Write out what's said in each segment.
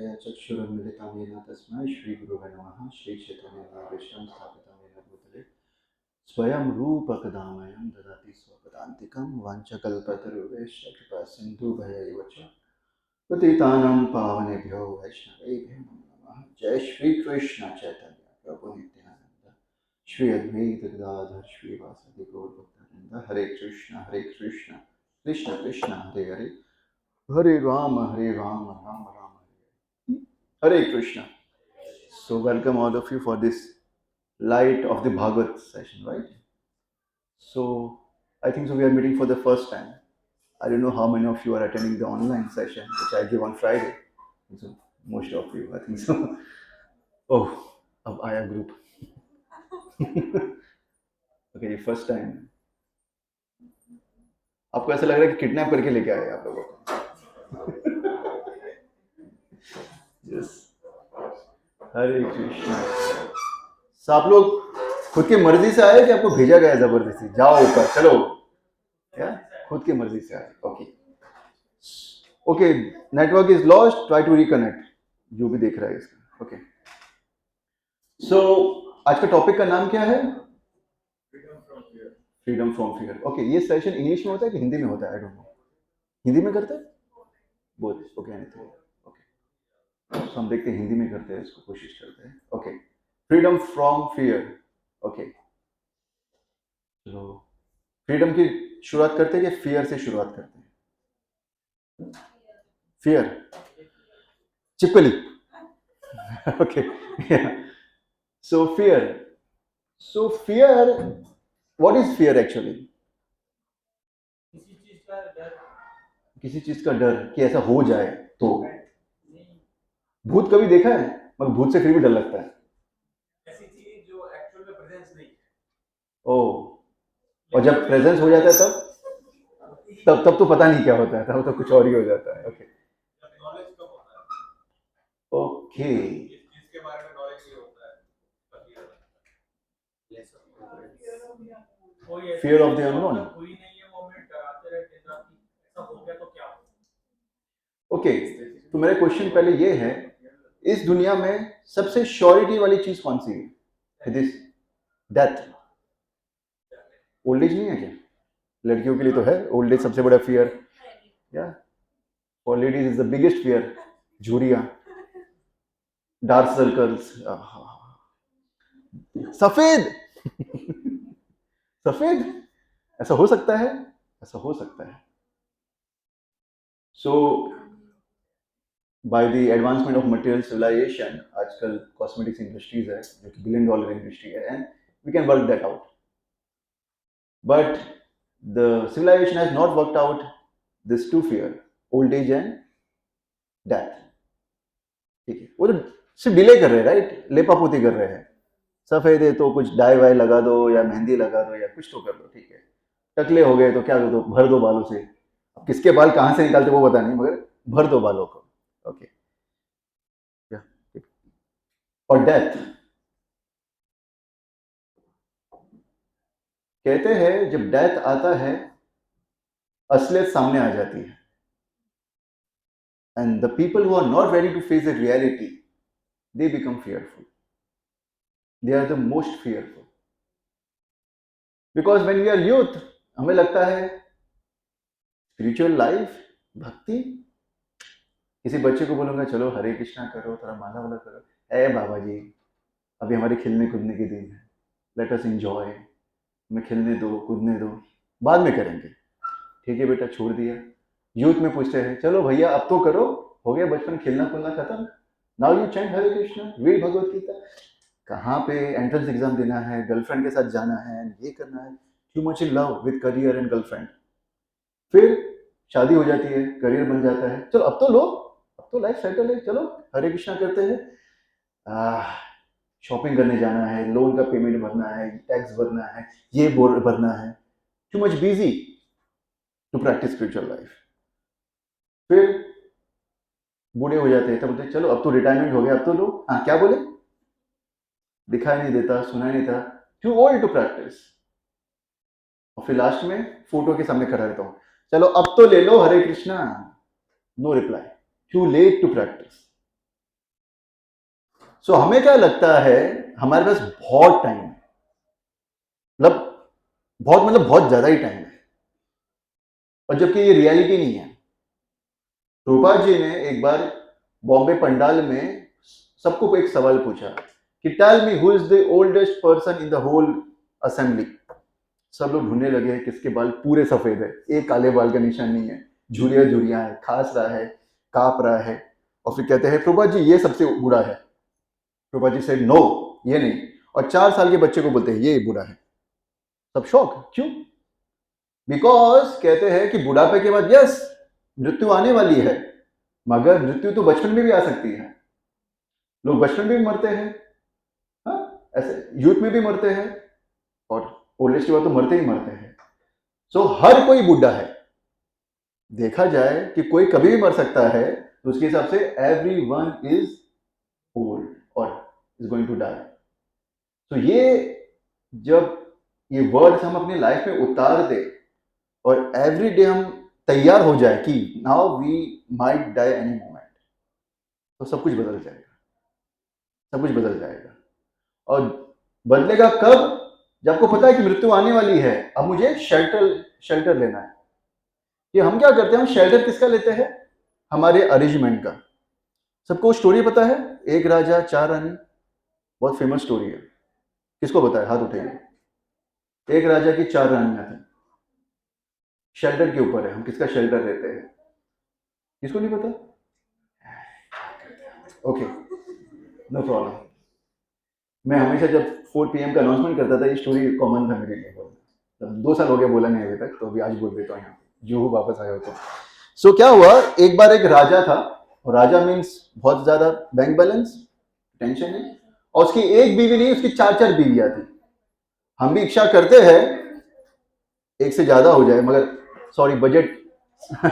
तया चक्षुरुन्मिलितं येन तस्मै श्रीगुरुवे नमः। श्रीचैतन्यदेवं स्थापितं येन भूतले स्वयं रूपकदामयं ददाति स्वपदान्तिकं वाञ्छकल्पतरुभ्यश्च कृपासिन्धुभ्यैव च पतितानां पावनेभ्यो वैष्णवेभ्यो नमो नमः। जय श्री कृष्ण चैतन्य प्रभु नित्यानंद श्री अद्वैत गदाधर श्रीवासदि गौर भक्तवृंद। हरे कृष्ण कृष्ण कृष्ण हरे हरे, हरे Ram Ram Ram Hare Hare Krishna. So welcome all of you for this light of the Bhagavad session, right? So I think so we are meeting for the first time. I don't know how many of you are attending the online session which I give on Friday. So most of you, I think so. Oh, अब आया group. Okay, ये first time. आपको ऐसा लग रहा है कि kidnap करके लेके आए आप लोगों को? Yes. हरे कृष्णा. So आप लोग खुद की मर्जी से आए कि आपको भेजा गया जबरदस्ती जाओ ऊपर चलो? या खुद की मर्जी से आए? Okay. Okay, network is lost, try to reconnect. जो भी देख रहा है इसका. ओके. सो आज का टॉपिक का नाम क्या है? Freedom from fear. ओके, ये सेशन इंग्लिश में होता है कि हिंदी में होता है? I don't know. हिंदी में करते हैं बोथ? Okay, anything. ओके, तो हम देखते हैं हिंदी में करते हैं इसको, कोशिश करते हैं. Okay, freedom from fear. Okay, तो फ्रीडम की शुरुआत करते हैं कि फियर से शुरुआत करते हैं? फियर, चिपकली. Okay, so fear. So fear, what is fear actually? किसी चीज का डर कि ऐसा हो जाए तो. भूत कभी देखा है? मगर भूत से फिर भी डर लगता है. ऐसी चीज जो एक्चुअल में प्रेजेंस नहीं. ओह, और जब प्रेजेंस हो जाता है तब तो पता नहीं क्या होता है, तब तो कुछ और ही हो जाता है. ओके, नॉलेज कम होता है. ओके, इस चीज के बारे में नॉलेज नहीं होता है. Fear of the unknown. कोई नहीं है, वो में डराते रहते हैं कि ऐसा हो गया तो क्या होगा. ओके, तो मेरा क्वेश्चन पहले ये है, इस दुनिया में सबसे श्योरिटी वाली चीज कौन सी है? This death. ओल्ड एज नहीं है क्या? लड़कियों के लिए तो है ओल्ड एज सबसे बड़ा फियर. या for ladies is the biggest fear. झुरिया, डार्क सर्कल्स, सफेद. सफेद, ऐसा हो सकता है? ऐसा हो सकता है. So by the advancement of material civilization, आजकल कॉस्मेटिक्स इंडस्ट्रीज है जो कि $1 बिलियन इंडस्ट्री है, and we can work that out. But the civilization has not worked out this two fear, old age and death. ठीक है, वो तो सिर्फ डिले कर रहे हैं, राइट? लेपापोती कर रहे हैं. सफेद है तो कुछ डाई वाई लगा दो या मेहंदी लगा दो या कुछ तो कर दो. ठीक है, टकले हो गए तो क्या कर दो, भर दो बालों से. अब किसके बाल कहां से निकालते वो पता नहीं, मगर भर दो बालों को. ओके, और डेथ, कहते हैं जब डेथ आता है असलियत सामने आ जाती है. And the people who are not ready to face the reality, they become fearful. They are the most fearful. Because when we are youth, हमें लगता है स्पिरिचुअल लाइफ, भक्ति. किसी बच्चे को बोलूंगा चलो हरे कृष्णा करो, थोड़ा माला वाला करो, ए बाबा जी अभी हमारे खेलने कूदने के दिन है, लेट अस एंजॉय, हमें खेलने दो कूदने दो, बाद में करेंगे. ठीक है बेटा, छोड़ दिया. यूथ में पूछते हैं चलो भैया अब तो करो, हो गया बचपन खेलना कूदना खत्म, now you chant Hare Krishna, read Bhagavad Gita. कहाँ पे एंट्रेंस एग्जाम देना है, गर्लफ्रेंड के साथ जाना है, ये करना है. Too much in love with career and girlfriend. फिर शादी हो जाती है, करियर बन जाता है, चलो अब तो लो, अब तो लाइफ सेटल है, चलो हरे कृष्णा करते हैं. शॉपिंग करने जाना है, लोन का पेमेंट भरना है, टैक्स भरना है, ये भरना है. Too much busy to practise spiritual life. फिर बूढ़े हो जाते हैं, तब बोलते चलो अब तो रिटायरमेंट हो गया, अब तो लो. हाँ, क्या बोले? दिखाई नहीं देता, सुनाई नहीं था, टू ओल्ड टू प्रैक्टिस. और फिर लास्ट में फोटो के सामने खड़ा रहता हूँ, चलो अब तो ले लो Hare Krishna. No reply. Too late to practice. सो हमें क्या लगता है, हमारे पास बहुत टाइम है, मतलब बहुत ज्यादा ही टाइम है, और जबकि ये रियलिटी नहीं है। प्रभुपाद जी ने एक बार बॉम्बे पंडाल में सबको एक सवाल पूछा कि tell me who is the oldest person in the whole assembly. सब लोग ढूंढने लगे किसके बाल पूरे सफेद है, एक काले बाल का निशान नहीं है, झुरिया झुरिया है, खांस रहा है, कांप रहा है। और फिर कहते हैं प्रभुपाद जी ये सबसे बूढ़ा है। प्रभुपाद जी से नो, ये नहीं। और 4 साल के बच्चे को बोलते हैं ये बूढ़ा है। सब शौक, क्यों? बिकॉज कहते हैं कि बुढ़ापे के बाद यस मृत्यु आने वाली है, मगर मृत्यु तो बचपन में भी आ सकती है। लोग बचपन में भी मरते हैं, हाँ, ऐसे यूथ में भी मरते हैं, और ओल्ड एज के बाद तो मरते ही मरते हैं। सो हर कोई बुढ़ा है। देखा जाए कि कोई कभी भी मर सकता है, तो उसके हिसाब से एवरी वन इज ओल्ड और इज गोइंग टू डाई। तो ये जब ये वर्ड्स हम अपनी लाइफ में उतार दे और एवरी डे हम तैयार हो जाए कि now we might die any moment, तो सब कुछ बदल जाएगा, सब कुछ बदल जाएगा। और बदलेगा कब? जब आपको पता है कि मृत्यु आने वाली है, अब मुझे शेल्टर लेना है। कि हम क्या करते हैं, हम शेल्टर किसका लेते हैं? हमारे अरेंजमेंट का। सबको स्टोरी पता है, एक राजा चार रानी, बहुत फेमस स्टोरी है। किसको पता है? हाथ उठाइए। एक राजा की 4 रानियां थी। शेल्टर के ऊपर है, हम किसका शेल्टर लेते हैं? किसको नहीं पता? Okay, no problem. मैं हमेशा जब 4 PM का अनाउंसमेंट करता था, ये स्टोरी कॉमन था मेरे लिए। तब 2 साल हो गए बोला नहीं अभी तक, तो अभी आज बोल देता हूँ यहाँ जो वापस आया हो तो। सो क्या हुआ, एक बार एक राजा था, और राजा मीन्स बहुत ज्यादा बैंक बैलेंस, टेंशन नहीं, और उसकी एक बीवी नहीं, उसकी 4 बीवियां थी। हम भी इच्छा करते हैं एक से ज्यादा हो जाए, मगर सॉरी बजट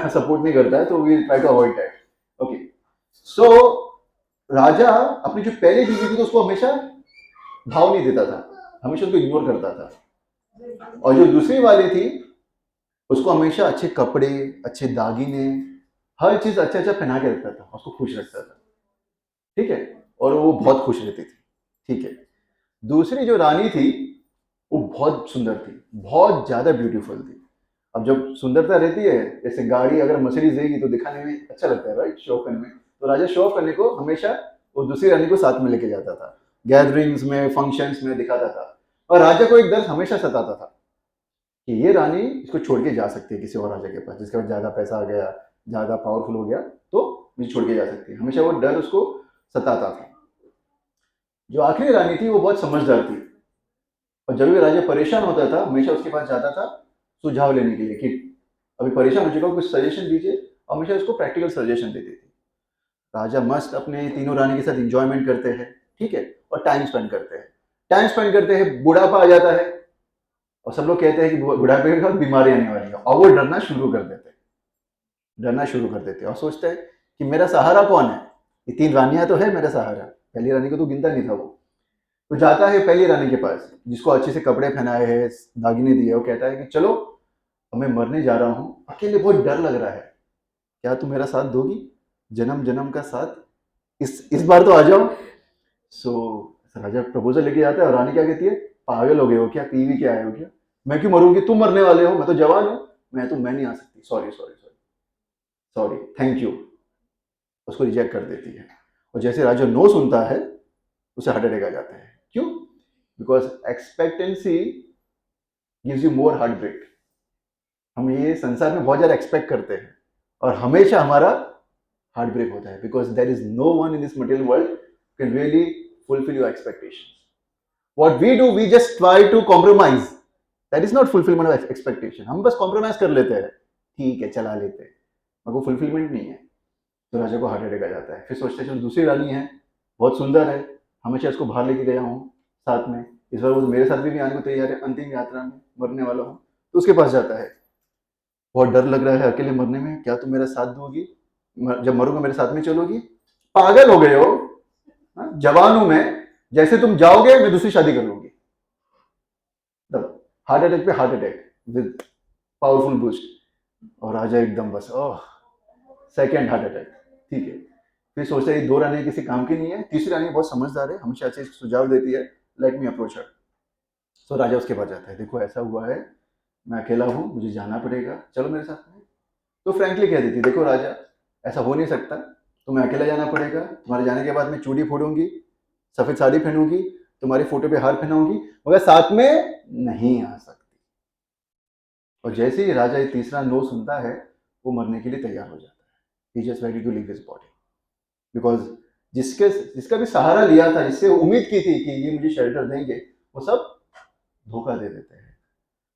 सपोर्ट नहीं करता है, तो we try to avoid that. Okay, so राजा अपनी जो पहली बीवी थी तो उसको हमेशा भाव नहीं देता था, हमेशा उसको इग्नोर करता था। और जो दूसरी वाली थी उसको हमेशा अच्छे कपड़े, अच्छे दागिने, हर चीज अच्छा अच्छा पहना के रखता था, उसको खुश रखता था। ठीक है, और वो बहुत खुश रहती थी। ठीक है, दूसरी जो रानी थी वो बहुत सुंदर थी, बहुत ज्यादा ब्यूटीफुल थी। अब जब सुंदरता रहती है, जैसे गाड़ी अगर मर्सिडीज देगी तो दिखाने में अच्छा लगता है, राइट, शो करने में। तो राजा शो ऑफ करने को हमेशा वो दूसरी रानी को साथ में लेके जाता था, गैदरिंग्स में, फंक्शंस में दिखाता था। और राजा को एक दर्द हमेशा सताता था कि ये रानी इसको छोड़ के जा सकती है किसी और राजा के पास, जिसके पास ज्यादा पैसा आ गया, ज्यादा पावरफुल हो गया, तो मुझे छोड़ के जा सकती है। हमेशा वो डर उसको सताता था। जो आखिरी रानी थी वो बहुत समझदार थी, और जब भी राजा परेशान होता था हमेशा उसके पास जाता था सुझाव लेने के लिए कि अभी परेशान हो चुका हूं, कुछ सजेशन दीजिए। और हमेशा उसको प्रैक्टिकल सजेशन देती थी। राजा मस्त अपने तीनों रानी के साथ इंजॉयमेंट करते हैं, ठीक है, और टाइम स्पेंड करते हैं। टाइम स्पेंड करते हैं, बुढ़ापा आ जाता है, और सब लोग कहते हैं कि बुढ़ापे के बाद बीमारी आने वाली है, और वो डरना शुरू कर देते हैं, डरना शुरू कर देते हैं, और सोचते हैं कि मेरा सहारा कौन है? ये 3 रानियां तो है मेरा सहारा, पहली रानी को तो गिनता नहीं था वो। तो जाता है पहली रानी के पास, जिसको अच्छे से कपड़े पहनाए हैं, दागिने दिए, वो कहता है कि चलो अब मैं मरने जा रहा हूँ, अकेले बहुत डर लग रहा है, क्या तुम मेरा साथ दोगी? जन्म जन्म का साथ, इस बार तो आ जाओ। सो राजा प्रपोजल लेके जाता है, और रानी क्या कहती है, पागल हो गए हो क्या, पी वी के आए हो क्या, मैं क्यों मरूंगी, तुम मरने वाले हो, मैं तो जवान हूँ, मैं नहीं आ सकती, sorry sorry sorry sorry, thank you. उसको रिजेक्ट कर देती है। और जैसे राजा नो सुनता है, उसे हार्ट अटैक आ जाता है। क्यों? Because expectancy gives you more heart break. हम ये संसार में बहुत ज्यादा एक्सपेक्ट करते हैं, और हमेशा हमारा हार्ट ब्रेक होता है, because there is no one in this material world can really fulfil your expectations. What we do, we just try to compromise. That is not fulfillment of expectation. हम बस compromise कर लेते हैं, ठीक है चला लेते हैं, मगर वो फुलफिलमेंट नहीं है। तो राजा को हार्ट अटैक आ जाता है। फिर सोचते हैं चलो दूसरी रानी है, बहुत सुंदर है, हमेशा इसको बाहर लेके गया हूँ साथ में, इस बार वो मेरे साथ भी आने को तैयार है, अंतिम यात्रा में मरने वाला हूँ। तो उसके पास जाता है, बहुत डर लग रहा है अकेले मरने में, क्या तुम मेरा साथ दोगी, जब मरूंगा मेरे साथ में चलोगी? पागल हो गए हो, जवान हूं मैं, जैसे तुम जाओगे मैं दूसरी शादी कर लूंगी। हार्ट अटैक पे heart attack with powerful boost, और राजा एकदम बस ओह, सेकेंड हार्ट अटैक। ठीक है, फिर सोचता है ये 2 रानी किसी काम की नहीं है, तीसरी रानी बहुत समझदार है, हमेशा अच्छे सुझाव देती है, लेट मी अप्रोच हर। तो राजा उसके पास जाता है, देखो ऐसा हुआ है, मैं अकेला हूँ, मुझे जाना पड़ेगा, चलो मेरे साथ में। तो फ्रैंकली कह देती, देखो राजा, ऐसा हो नहीं सकता, तुम्हें अकेला जाना पड़ेगा, तुम्हारे जाने के बाद मैं चूड़ी फोड़ूंगी, सफेद साड़ी पहनूंगी, तुम्हारी फोटो पे हार पहनाऊंगी, मगर साथ में नहीं आ सकती। और जैसे ही राजा ये तीसरा नो सुनता है, वो मरने के लिए तैयार हो जाता है। He just ready to leave his body, because जिसका भी सहारा लिया था, जिससे उम्मीद की थी कि ये मुझे शेल्टर देंगे, वो सब धोखा दे देते हैं।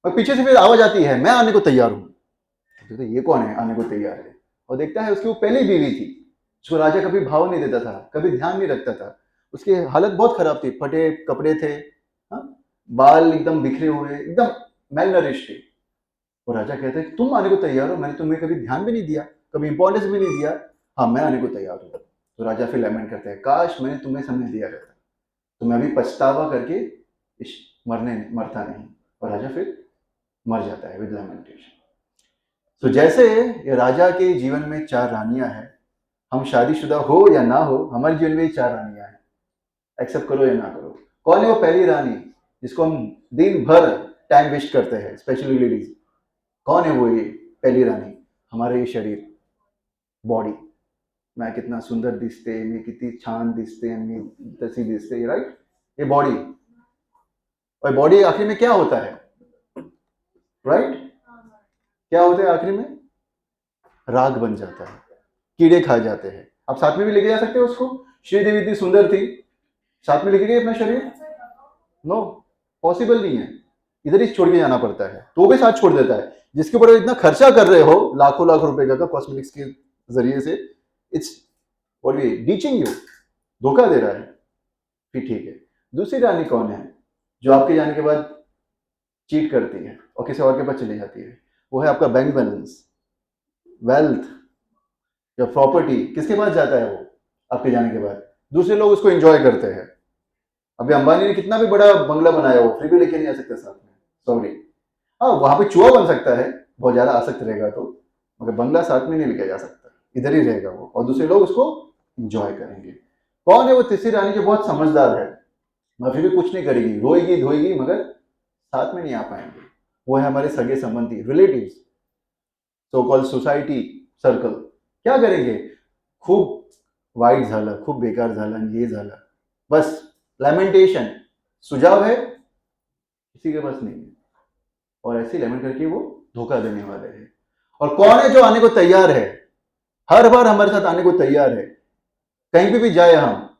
और पीछे से फिर आवाज आती है, मैं आने को तैयार हूँ। तो ये कौन है आने को तैयार है? और देखता है उसकी वो पहली बीवी थी, जिसको राजा कभी भाव नहीं देता था, कभी ध्यान नहीं रखता था, उसकी हालत बहुत खराब थी, फटे कपड़े थे, हाँ? बाल एकदम बिखरे हुए, एकदम मेलनरिश थे। और राजा कहता है तुम आने को तैयार हो, मैंने तुम्हें कभी ध्यान भी नहीं दिया, कभी इंपॉर्टेंस भी नहीं दिया, हाँ मैं आने को तैयार हूँ। तो राजा फिर लेमेंट करता है, काश मैंने तुम्हें समय दिया रहता, तो मैं अभी पछतावा करके मरता नहीं। और राजा फिर मर जाता है विद लेमेंटेशन। तो जैसे ये राजा के जीवन में 4 रानियां हैं, हम शादीशुदा हो या ना हो, हमारे जीवन में 4 रानियां हैं, एक्सेप्ट करो या ना करो। कौन है वो पहली रानी जिसको हम दिन भर टाइम वेस्ट करते हैं, स्पेशली लेडीज? कौन है वो ये पहली रानी? हमारा ये शरीर, बॉडी। मैं कितना सुंदर दिसते, मैं कितनी छान दिसते, मैं तसी दिसते, राइट? ये बॉडी। और बॉडी आखिर में क्या होता है, राइट? क्या होता है आखिर में? राग बन जाता है, कीड़े खा जाते हैं। आप साथ में भी लेके जा सकते हो उसको। श्रीदेवी इतनी सुंदर थी, साथ में लेके गए अपना शरीर? नो, पॉसिबल नहीं है, इधर ही छोड़ के जाना पड़ता है। तो वो भी साथ छोड़ देता है, जिसके ऊपर इतना खर्चा कर रहे हो, लाखों लाख रुपए का कॉस्मेटिक्स के जरिए से, it's what we teaching you, धोखा दे रहा है। फिर ठीक है, दूसरी रानी कौन है जो आपके जाने के बाद चीट करती है और किसी और के पास चली जाती है? वो है आपका बैंक बैलेंस, वेल्थ या प्रॉपर्टी। किसके पास जाता है वो आपके जाने के बाद? दूसरे लोग उसको एंजॉय करते हैं। अभी अंबानी ने कितना भी बड़ा बंगला बनाया हो, फिर भी लेके नहीं आ सकते साथ में, सॉरी। हाँ, वहां पे चूहा बन सकता है, बहुत ज्यादा आसक्त रहेगा तो, मगर बंगला साथ में नहीं लेके जा सकता, इधर ही रहेगा वो, और दूसरे लोग उसको एंजॉय करेंगे। कौन है वो तीसरी रानी जो बहुत समझदार है, मगर फिर भी कुछ नहीं करेगी, रोएगी धोएगी, मगर साथ में नहीं आ पाएंगे? वो है हमारे सगे संबंधी, relatives, so called society circle. क्या करेंगे? खूप वाईट झालं, खूप बेकार झालं आणि हे झालं, बस लैमेंटेशन। सुझाव है किसी के पास नहीं है, और ऐसे लेमेंट करके वो धोखा देने वाले हैं। और कौन है जो आने को तैयार है, हर बार हमारे साथ आने को तैयार है, कहीं पे भी जाए हम,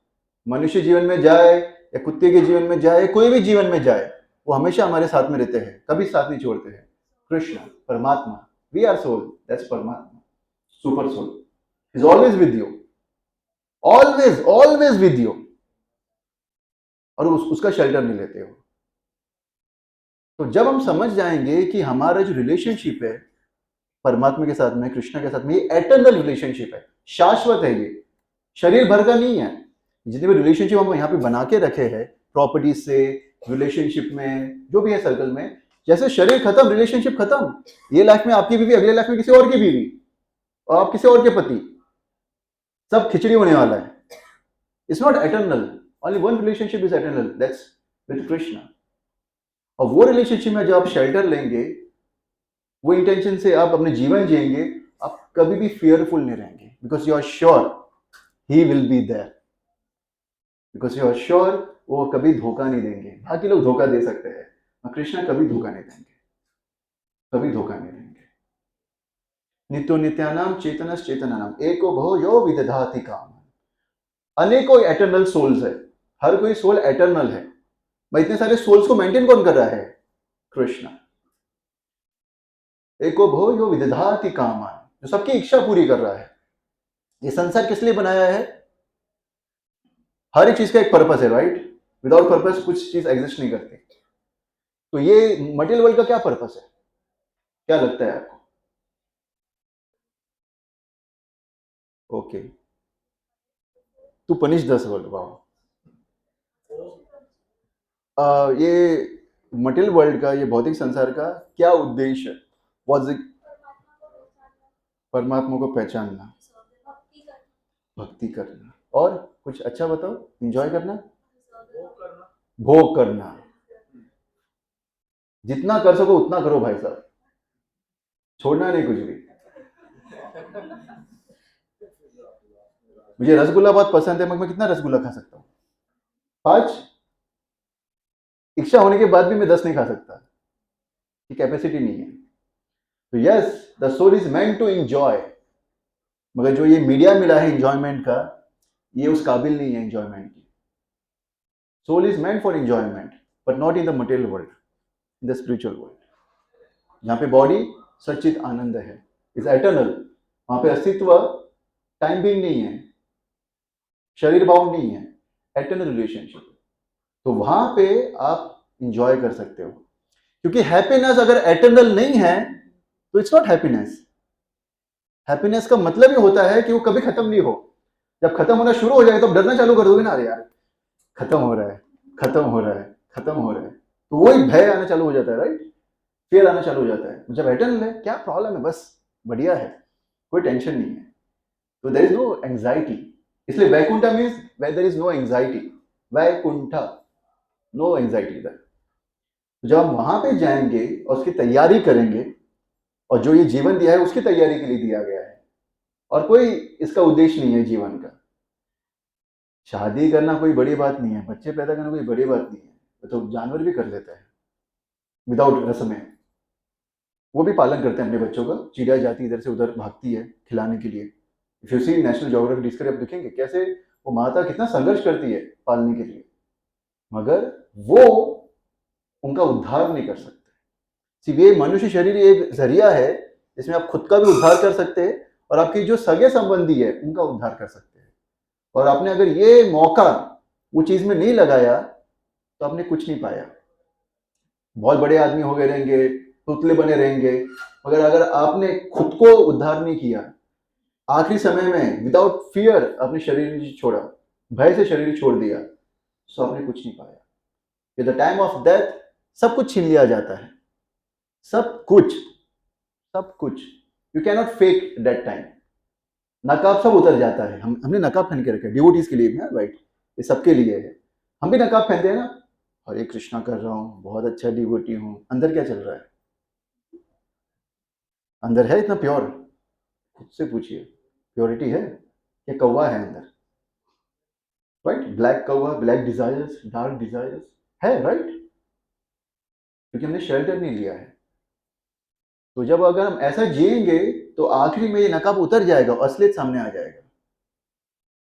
मनुष्य जीवन में जाए या कुत्ते के जीवन में जाए, कोई भी जीवन में जाए, वो हमेशा हमारे साथ में रहते हैं, कभी साथ नहीं छोड़ते हैं। Krishna, Paramatma, we are soul, that's Paramatma, super soul is always with you, always always with you, और उसका शेल्टर नहीं लेते हो। तो जब हम समझ जाएंगे कि हमारा जो रिलेशनशिप है परमात्मा के साथ में, कृष्णा के साथ में, ये एटर्नल रिलेशनशिप है, शाश्वत है, ये शरीर भर का नहीं है। जितने भी रिलेशनशिप हम यहाँ पे बना के रखे हैं, प्रॉपर्टी से, रिलेशनशिप में, जो भी है सर्कल में, जैसे शरीर खत्म, रिलेशनशिप खत्म। ये लाइफ में आपकी बीवी, अगले लाइफ में किसी और की बीवी, और आप किसी और के पति, सब खिचड़ी होने वाला है। It's not eternal, only one relationship is eternal, that's with Krishna. और वो रिलेशनशिप में जब आप शेल्टर लेंगे, वो इंटेंशन से आप अपने जीवन जिएंगे, आप कभी भी फियरफुल नहीं रहेंगे, because you are sure he will be there, because you are sure वो कभी धोखा नहीं देंगे। बाकी लोग धोखा दे सकते हैं, और कृष्णा कभी धोखा नहीं देंगे, कभी धोखा नहीं देंगे। नित्यो नित्यानाम चेतनस चेतनानाम एको भो यो विदधाति काम। अनेकों एटर्नल सोल्स है, हर कोई सोल एटर्नल है। भाई इतने सारे सोल्स को मेंटेन कौन कर रहा है? कृष्णा। एको भो यो विदधाति कामान, जो सबकी इच्छा पूरी कर रहा है। ये संसार किस लिए बनाया है? हर एक चीज का एक पर्पस है, राइट? विदाउट पर्पस कुछ चीज एग्जिस्ट नहीं करती। तो ये मटेरियल वर्ल्ड का क्या पर्पस है, क्या लगता है आपको? Okay, to punish the world, wow. ये मटेरियल वर्ल्ड का, ये भौतिक संसार का क्या उद्देश्य है? परमात्मा को पहचानना, भक्ति करना। और कुछ अच्छा बताओ, एंजॉय करना, भोग करना। जितना कर सको उतना करो भाई साहब, छोड़ना नहीं कुछ भी। मुझे रसगुल्ला बहुत पसंद है, मगर मैं कितना रसगुल्ला खा सकता हूँ? 5। इच्छा होने के बाद भी मैं 10 नहीं खा सकता, ये कैपेसिटी नहीं है। तो yes, the soul is meant to enjoy, मगर जो ये मीडिया मिला है एंजॉयमेंट का, ये उस काबिल नहीं है एंजॉयमेंट की। Soul is meant for enjoyment, but not in the material world, in the spiritual world, जहाँ पे बॉडी सच्चित आनंद है, इज एटर्नल। वहां पे अस्तित्व टाइम भी नहीं है, शरीर बाउंड नहीं है, एटर्नल रिलेशनशिप। तो वहां पे आप इंजॉय कर सकते हो, क्योंकि हैप्पीनेस अगर एटर्नल नहीं है तो इट्स नॉट हैप्पीनेस। हैप्पीनेस का मतलब ही होता है कि वो कभी खत्म नहीं हो। जब खत्म होना शुरू हो जाए तो डरना चालू कर दोगे ना, अरे यार खत्म हो रहा है, खत्म हो रहा है, खत्म हो रहा है, तो वही भय आना चालू हो जाता है, राइट? फियर आना चालू हो जाता है। जब एटर्नल है, क्या प्रॉब्लम है, बस बढ़िया है, कोई टेंशन नहीं है, तो देयर इज नो एंजाइटी। इसलिए Vaikuntha means where there is no anxiety, Vaikuntha, no anxiety इधर। जब हम वहां पे जाएंगे और उसकी तैयारी करेंगे, और जो ये जीवन दिया है उसकी तैयारी के लिए दिया गया है, और कोई इसका उद्देश्य नहीं है जीवन का। शादी करना कोई बड़ी बात नहीं है, बच्चे पैदा करना कोई बड़ी बात नहीं है, तो जानवर भी कर लेता है विदाउट रस्में, वो भी पालन करते हैं अपने बच्चों का। चिड़िया जाती इधर से उधर भागती है खिलाने के लिए। If you see National Geography Discovery, आप देखेंगे कैसे वो माता कितना संघर्ष करती है पालने के लिए, मगर वो उनका उद्धार नहीं कर सकते। ये मनुष्य शरीर एक जरिया है जिसमें आप खुद का भी उद्धार कर सकते हैं और आपकी जो सगे संबंधी है उनका उद्धार कर सकते हैं। और आपने अगर ये मौका वो चीज में नहीं लगाया तो आपने कुछ नहीं पाया। बहुत बड़े आदमी हो गए रहेंगे, पुतले बने रहेंगे, मगर अगर आपने खुद को उद्धार नहीं किया, आखिरी समय में विदाउट फियर अपने शरीर छोड़ा, भय से शरीर छोड़ दिया, तो आपने कुछ नहीं पाया। At the time of death सब कुछ छीन लिया जाता है, सब कुछ, सब कुछ। You can not fake that time. नकाब सब उतर जाता है। हमने नकाब पहन के रखा है डिवोटीज के लिए, राइट? ये सबके लिए है। हम भी नकाब पहनते हैं ना, हरे कृष्णा कर रहा हूँ, बहुत अच्छा डिवोटी हूँ, अंदर क्या चल रहा है? अंदर है इतना प्योर? खुद से पूछिए, प्योरिटी है या कौवा है अंदर? राइट? ब्लैक कौवा, ब्लैक डिजायर्स, डार्क डिजायर्स है, राइट? क्योंकि हमने शेल्टर नहीं लिया है। तो जब अगर हम ऐसा जिएंगे तो आखिरी में ये नकाब उतर जाएगा और असलियत सामने आ जाएगा।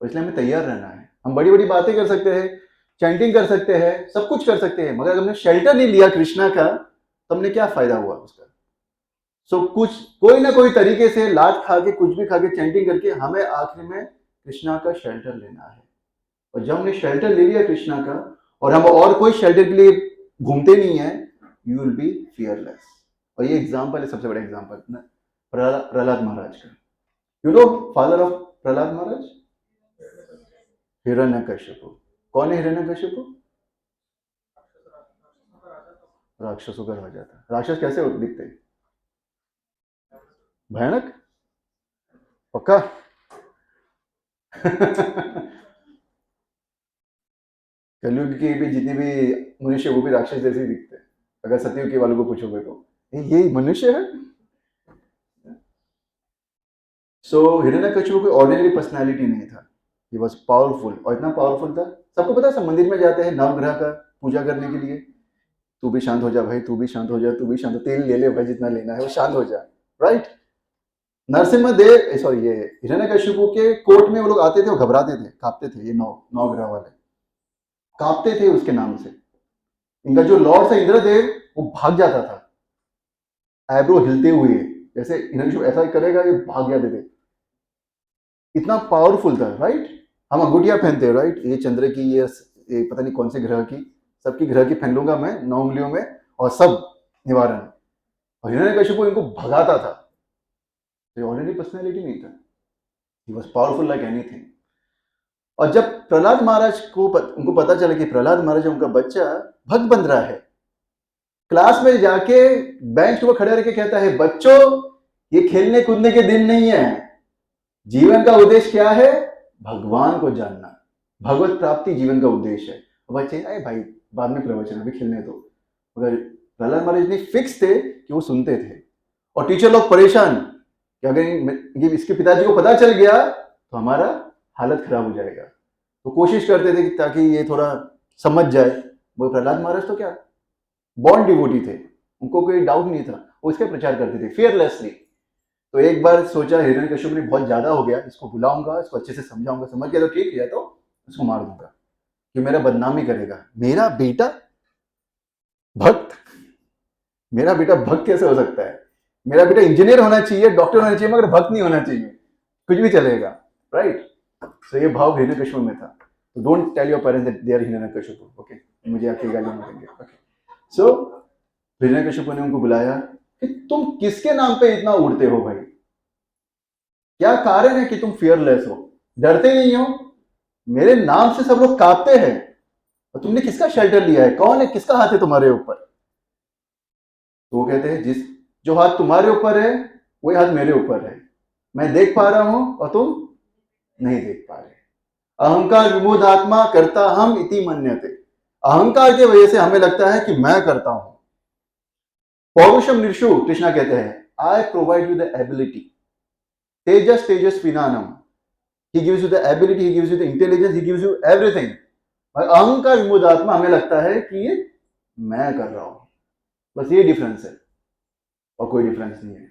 तो इसलिए हमें तैयार रहना है। हम बड़ी बड़ी बातें कर सकते हैं, चैंटिंग कर सकते हैं, सब कुछ कर सकते हैं, मगर अगर हमने शेल्टर नहीं लिया कृष्णा का तो हमने क्या फायदा हुआ उसका? कुछ कोई ना कोई तरीके से लात खा के, कुछ भी खा के, चैंटिंग करके हमें आखिर में कृष्णा का शेल्टर लेना है। और जब हमने शेल्टर ले लिया कृष्णा का और हम और कोई शेल्टर के लिए घूमते नहीं है, यू विल बी फियरलेस। और ये एग्जाम्पल है, सबसे बड़ा एग्जाम्पल प्रहलाद महाराज का। You know father of Prahlad Maharaj? Hiranyakashipu. कौन है हिरण्यकश्यप? राक्षसों का राजा था। राक्षस कैसे दिखते? भयानक? पक्का? कलयुग के भी जितने भी मनुष्य वो भी राक्षस जैसे ही दिखते हैं, अगर सतयुग के वालों को पूछोगे तो ये मनुष्य है। सो हिरण्यकश्यप कोई ऑर्डिनरी पर्सनालिटी नहीं था, ही वाज पावरफुल। और इतना पावरफुल था, सबको पता है, सब मंदिर में जाते हैं नवग्रह का पूजा करने के लिए। तू भी शांत हो जा भाई, तू भी शांत हो जा, तू भी शांत हो, तेल ले ले भाई जितना लेना है, वो शांत हो जा, राइट? नरसिम्हा सॉरी, ये हिरण्यकश्यप के कोर्ट में वो लोग आते थे, वो घबराते थे, कांपते थे। ये नवग्रह वाले कांपते थे उसके नाम से। इनका जो लॉर्ड था इंद्रदेव, वो भाग जाता था आईब्रो हिलते हुए, जैसे हिरण्यकश्यप ऐसा करेगा ये भाग जाते थे, इतना पावरफुल था, राइट? हम अंगूठियां पहनते हैं, राइट? ये चंद्र की, ये पता नहीं कौन से ग्रह की, सबकी ग्रह की पहन लूंगा मैं 9 उंगलियों में, और सब निवारण। और हिरण्यकश्यप इनको भगाता था। तो ऑर्डिनरी पर्सनैलिटी नहीं था, he was powerful like anything. और जब प्रहलाद महाराज को उनको पता चला कि प्रहलाद महाराज उनका बच्चा भक्त बन रहा है, क्लास में जाके बेंच के ऊपर खड़े रह के कहता है, बच्चों ये खेलने कूदने के दिन नहीं है, जीवन का उद्देश्य क्या है? भगवान को जानना, भगवत प्राप्ति जीवन का उद्देश्य है। बच्चे अरे भाई बाद में प्रवचन, अभी खेलने दो। मगर प्रहलाद महाराज इतने फिक्स थे कि वो सुनते थे। और टीचर लोग परेशान कि अगर इसके पिताजी को पता चल गया तो हमारा हालत खराब हो जाएगा। तो कोशिश करते थे कि ताकि ये थोड़ा समझ जाए। वो प्रहलाद महाराज तो क्या बॉन्ड डिवोटी थे, उनको कोई डाउट नहीं था, वो इसका प्रचार करते थे फियरलेसली। तो एक बार सोचा हिरण्यकश्यप ने बहुत ज्यादा हो गया, इसको बुलाऊंगा, इसको अच्छे से समझाऊंगा, समझ गया तो ठीक है, तो इसको मार दूंगा कि मेरा बदनामी करेगा। मेरा बेटा भक्त, मेरा बेटा भक्त कैसे हो सकता है? मेरा बेटा इंजीनियर होना चाहिए, डॉक्टर होना चाहिए, मगर भक्त नहीं होना चाहिए, कुछ भी चलेगा, राइट? तो ये भाव हिरण्यकश्यप में था। तो don't tell your parents that they are Hiranyakashipu, okay? मुझे आपकी गालियां मारेंगे, ओके? सो हिरण्यकश्यप ने उनको बुलाया कि तुम किसके नाम पे इतना उड़ते हो भाई? क्या कारण है कि तुम फियरलेस हो, डरते नहीं हो? मेरे नाम से सब लोग कांपते हैं और तुमने किसका शेल्टर लिया है? कौन है, किसका हाथ है तुम्हारे ऊपर? तो वो कहते हैं जिस जो हाथ तुम्हारे ऊपर है वही हाथ मेरे ऊपर है। मैं देख पा रहा हूं और तुम नहीं देख पा रहे। अहंकार विमूढ़ आत्मा करता हम इति मन्यते। अहंकार की वजह से हमें लगता है कि मैं करता हूं। पौरुषम निर्षु, कृष्णा कहते हैं I provide you the ability, तेजस तेजस्विनानम, he gives you the ability, he gives you the intelligence, he gives you everything. अहंकार विमूढ़ आत्मा हमें लगता है कि ये मैं कर रहा हूं। बस ये डिफरेंस है और कोई डिफरेंस नहीं है।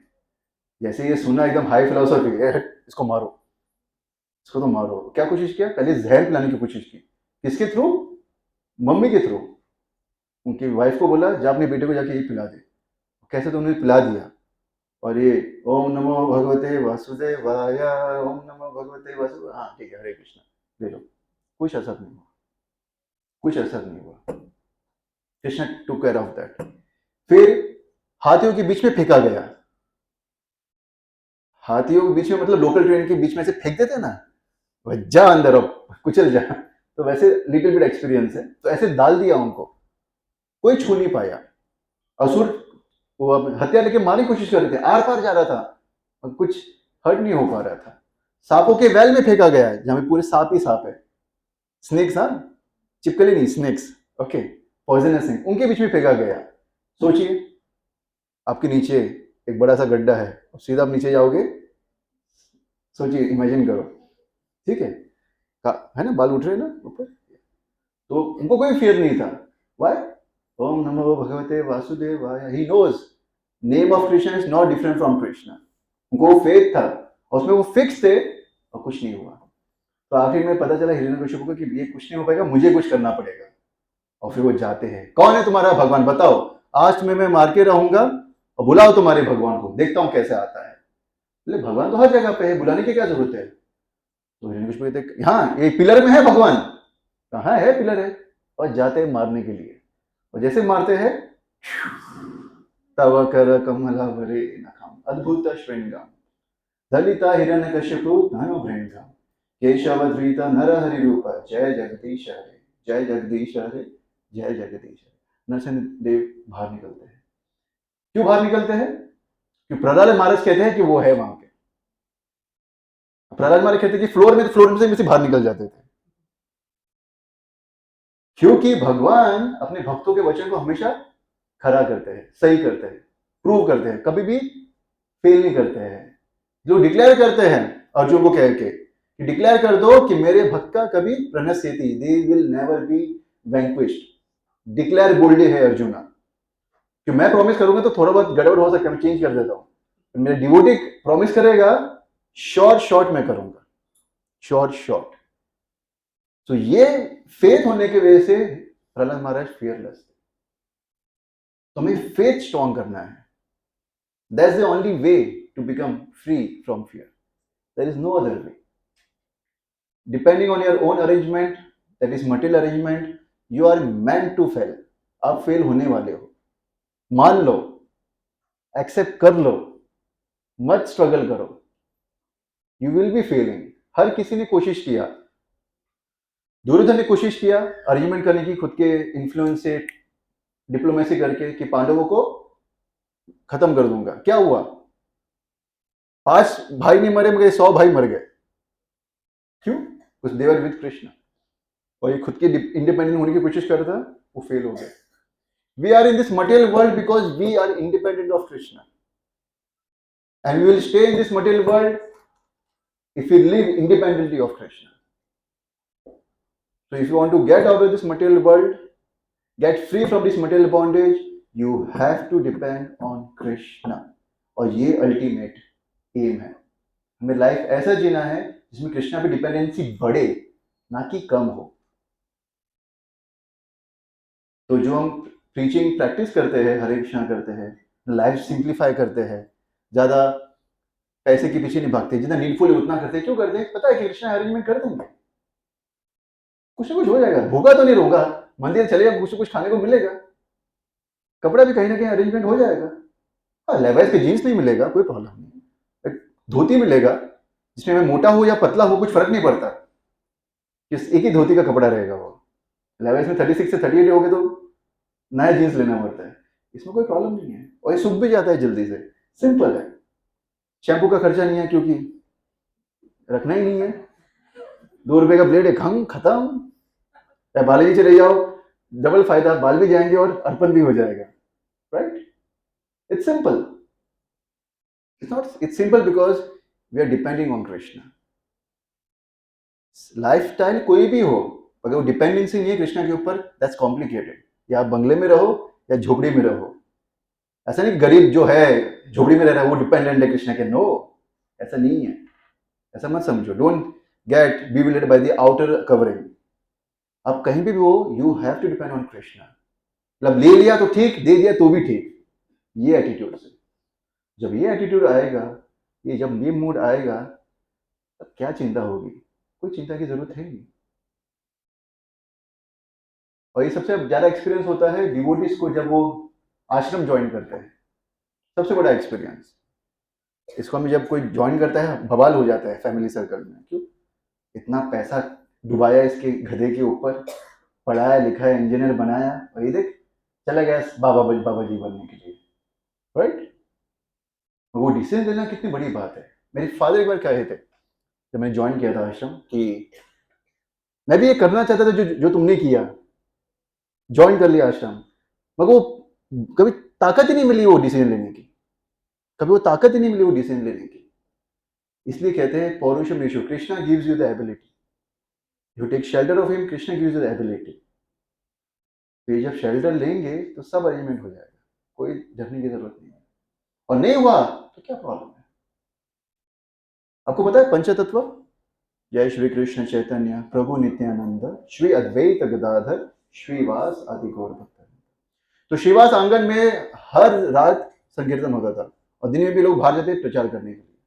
जैसे ये सुना एकदम हाई फिलोसॉफी है, इसको मारो, इसको तो मारो। क्या कोशिश किया? पहले जहर पिलाने की कोशिश की। किसके थ्रू? मम्मी के थ्रू। उनकी वाइफ को बोला जा अपने बेटे को जाके ये पिला दे। कैसे तो उन्होंने पिला दिया। और ये ओम नमो भगवते वासुदेवाय, ओम नमो भगवते वासुदेवाय, हाँ ठीक है, हरे कृष्णा, ले लो। कुछ असर नहीं हुआ, कुछ असर नहीं हुआ। Krishna took care of that. फिर हाथियों के बीच में फेंका गया। हाथियों के बीच में मतलब लोकल ट्रेन के बीच में से फेंक देते ना, जा अंदर अब कुचल जा। तो वैसे लिटिल बिट एक्सपीरियंस है। तो ऐसे डाल दिया उनको, कोई छू नहीं पाया। असुर वो हत्या लेके मारने की कोशिश कर रहे थे, आर पार जा रहा था और कुछ हर्ट नहीं हो पा रहा था। सांपों के वेल में फेंका गया है, जहां पे पूरे सांप ही सांप है। स्नेक्स, हाँ, चिपकली नहीं, स्नेक्स, ओके, पॉइजनस है, उनके बीच में फेंका गया। सोचिए आपके नीचे एक बड़ा सा गड्ढा है, सीधा आप नीचे जाओगे, सोचिए, इमेजिन करो, ठीक है ना, बाल उठ रहे हैं ना ऊपर। तो उनको कोई फियर नहीं था। वाई? ओम नमो भगवते वासुदेवाय, he knows name of Krishna is not different from Krishna. उनको फेथ था और उसमें वो फिक्स थे और कुछ नहीं हुआ। तो आखिर में पता चला हिरण्यकश्यप को कि ये कुछ नहीं हो पाएगा, मुझे कुछ करना पड़ेगा। और फिर वो जाते हैं, कौन है तुम्हारा भगवान बताओ, आज तुम्हें मैं मार के रहूंगा और बुलाओ तुम्हारे भगवान को, देखता हूं कैसे आता है। बोले भगवान तो हर जगह पे है, बुलाने की क्या जरूरत है? तो हिरण्यकश्यप कहते हाँ एक पिलर में है भगवान। कहाँ है पिलर है? और जाते हैं मारने के लिए। और जैसे मारते हैं, तव कर कमलावरे नखम अद्भुत श्रृंगम दलिता हिरण्यकश्यपो धनुर्भृंगम केशवधृत नरहरि रूप जय जगदीश हरे, जय जगदीश हरे, जय जगदीश हरे। नरसिंह देव बाहर निकलते हैं। क्यों बाहर निकलते हैं? कि प्रहलाद महाराज कहते हैं कि वो है वहां पे। प्रहलाद महाराज कहते हैं कि फ्लोर में से बाहर निकल जाते थे। क्योंकि भगवान अपने भक्तों के वचन को हमेशा खरा करते हैं, सही करते हैं, प्रूव करते हैं, कभी भी फेल नहीं करते हैं। जो डिक्लेयर करते हैं अर्जुन को कह के कि डिक्लेयर कर दो कि मेरे भक्त का कभी प्रणश्यति, they will never be vanquished. Declare boldly है अर्जुना कि मैं प्रॉमिस करूंगा तो थोड़ा बहुत गड़बड़ हो सकता है, मैं चेंज कर देता हूं। मेरे डिवोटी प्रॉमिस करेगा, शॉर्ट में करूंगा, शॉर्ट। तो ये फेथ होने की वजह से प्रहलाद महाराज फियरलेस थे। तो हमें फेथ स्ट्रॉन्ग करना है। That's the only way to become free from fear. There is no other way. Depending on your own arrangement, that is material arrangement, you are meant to fail. आप fail होने वाले हो, मान लो, accept कर लो, मत struggle करो, you will be Fehling. हर किसी ने कोशिश किया, दुर्योधन ने कोशिश किया अरेंजमेंट करने की, खुद के इन्फ्लुएंस से डिप्लोमेसी करके कि पांडवों को खत्म कर दूंगा। क्या हुआ? 5 भाई नहीं मरे मगर 100 भाई मर गए। क्यों? कुछ देवर विद कृष्ण, और ये खुद के इंडिपेंडेंट होने की कोशिश कर रहा था, वो फेल हो गया। We are in this material world because we are independent of Krishna, and we will stay in this material world if we live independently of Krishna. So if you want to get out of this material world, get free from this material bondage, you have to depend on Krishna. और ये ultimate aim है। हमें life ऐसा जीना है जिसमें कृष्णा पे dependency बढ़े, ना कि कम हो। तो जो हम प्रीचिंग प्रैक्टिस करते हैं, हरे कृष्णा करते हैं, लाइफ सिंप्लीफाई करते हैं, ज्यादा पैसे के पीछे नहीं भागते, जितना नीडफुल है उतना करते हैं। क्यों करते हैं? पता है कि कृष्णा अरेंजमेंट कर देंगे, कुछ ना कुछ हो जाएगा। भूखा तो नहीं रहूंगा, मंदिर चलेगा, कुछ ना कुछ खाने को मिलेगा, कपड़ा भी कहीं ना कहीं अरेंजमेंट हो जाएगा। हाँ, लेवाइस के जीन्स नहीं मिलेगा, कोई प्रॉब्लम नहीं, एक धोती मिलेगा जिसमें मैं मोटा हो या पतला हो कुछ फर्क नहीं पड़ता, एक ही धोती का कपड़ा रहेगा। वो लेवाइस में 36 से 38 हो गए तो नया जीन्स लेना पड़ता है, इसमें कोई प्रॉब्लम नहीं है, और ये सूख भी जाता है जल्दी से, सिंपल है। शैम्पू का खर्चा नहीं है क्योंकि रखना ही नहीं है, 2 रुपए का ब्लेड है, खत्म। या बालाजी चले जाओ, डबल फायदा, बाल भी जाएंगे और अर्पण भी हो जाएगा, right? It's simple. It's simple because we are depending on Krishna. Lifestyle कोई भी हो, अगर वो डिपेंडेंसी नहीं है कृष्णा के ऊपर, दैट्स कॉम्प्लिकेटेड। या आप बंगले में रहो या झोपड़ी में रहो, ऐसा नहीं गरीब जो है झोपड़ी में रह रहा है वो डिपेंडेंट है कृष्णा के, नो, ऐसा नहीं है, ऐसा मत समझो। Don't get bewildered by the outer covering। आप कहीं भी हो, you have to depend on Krishna. मतलब ले लिया तो ठीक, दे दिया तो भी ठीक, ये एटीट्यूड से। जब ये एटीट्यूड आएगा, जब ये मूड आएगा, तब क्या चिंता होगी? कोई चिंता की जरूरत है नहीं। और ये सबसे ज्यादा एक्सपीरियंस होता है डिवोटीज को जब वो आश्रम ज्वाइन करते हैं, सबसे बड़ा एक्सपीरियंस। इसको में जब कोई ज्वाइन करता है, बवाल हो जाता है फैमिली सर्कल में। क्यों? इतना पैसा डुबाया इसके गधे के ऊपर, पढ़ाया लिखाया, इंजीनियर बनाया, और ये देख चला गया बाबा जी बनने के लिए, राइट? वो डिसीजन लेना कितनी बड़ी बात है। मेरे फादर एक बार कहे थे जब मैंने ज्वाइन किया था आश्रम, कि मैं भी ये करना चाहता था जो तुमने किया, ज्वाइन कर लिया आश्रम, मगर वो कभी ताकत ही नहीं मिली वो डिसीजन लेने की, कभी वो ताकत ही नहीं मिली वो डिसीजन लेने की। इसलिए कहते हैं पौरुषम ईशु, Krishna gives you the ability, you take shelter of him, Krishna gives you the ability. तो ये जब शेल्टर लेंगे तो सब अरेंजमेंट हो जाएगा, कोई डरने की जरूरत नहीं है। और नहीं हुआ तो क्या प्रॉब्लम है? आपको पता है पंचतत्व? जय श्री कृष्ण चैतन्य प्रभु नित्यानंद श्री अद्वैत गदाधर श्रीवास आदि गौर भक्त। तो श्रीवास आंगन में हर रात संकीर्तन होता था, और दिन में भी लोग बाहर जाते प्रचार करने के लिए।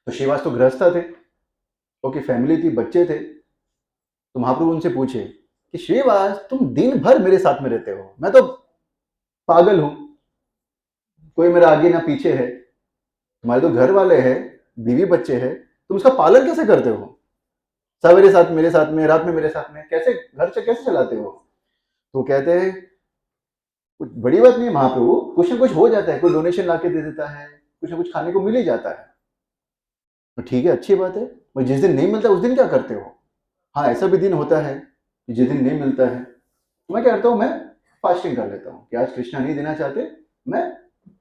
तो श्रीवास तो गृहस्थ थे, ओके, फैमिली थी, बच्चे थे। तो महाप्रभु उनसे पूछे कि श्रीवास तुम दिन भर मेरे साथ में रहते हो, मैं तो पागल हूं, कोई मेरा आगे ना पीछे है, तुम्हारे तो घर वाले हैं, बीवी बच्चे हैं, तुम उसका पालन कैसे करते हो? सवेरे साथ मेरे साथ में, रात में मेरे साथ में, कैसे घर से कैसे चलाते हो? तो कहते हैं कुछ बड़ी बात नहीं है महाप्रभु, कुछ ना कुछ हो जाता है, कोई डोनेशन लाके दे देता है, कुछ ना कुछ खाने को मिल ही जाता है। तो ठीक है, अच्छी बात है, पर जिस दिन नहीं मिलता उस दिन क्या करते हो? हाँ, ऐसा भी दिन होता है कि जिस दिन नहीं मिलता है, तो मैं क्या करता हूँ, मैं फास्टिंग कर लेता हूँ कि आज कृष्णा नहीं देना चाहते, मैं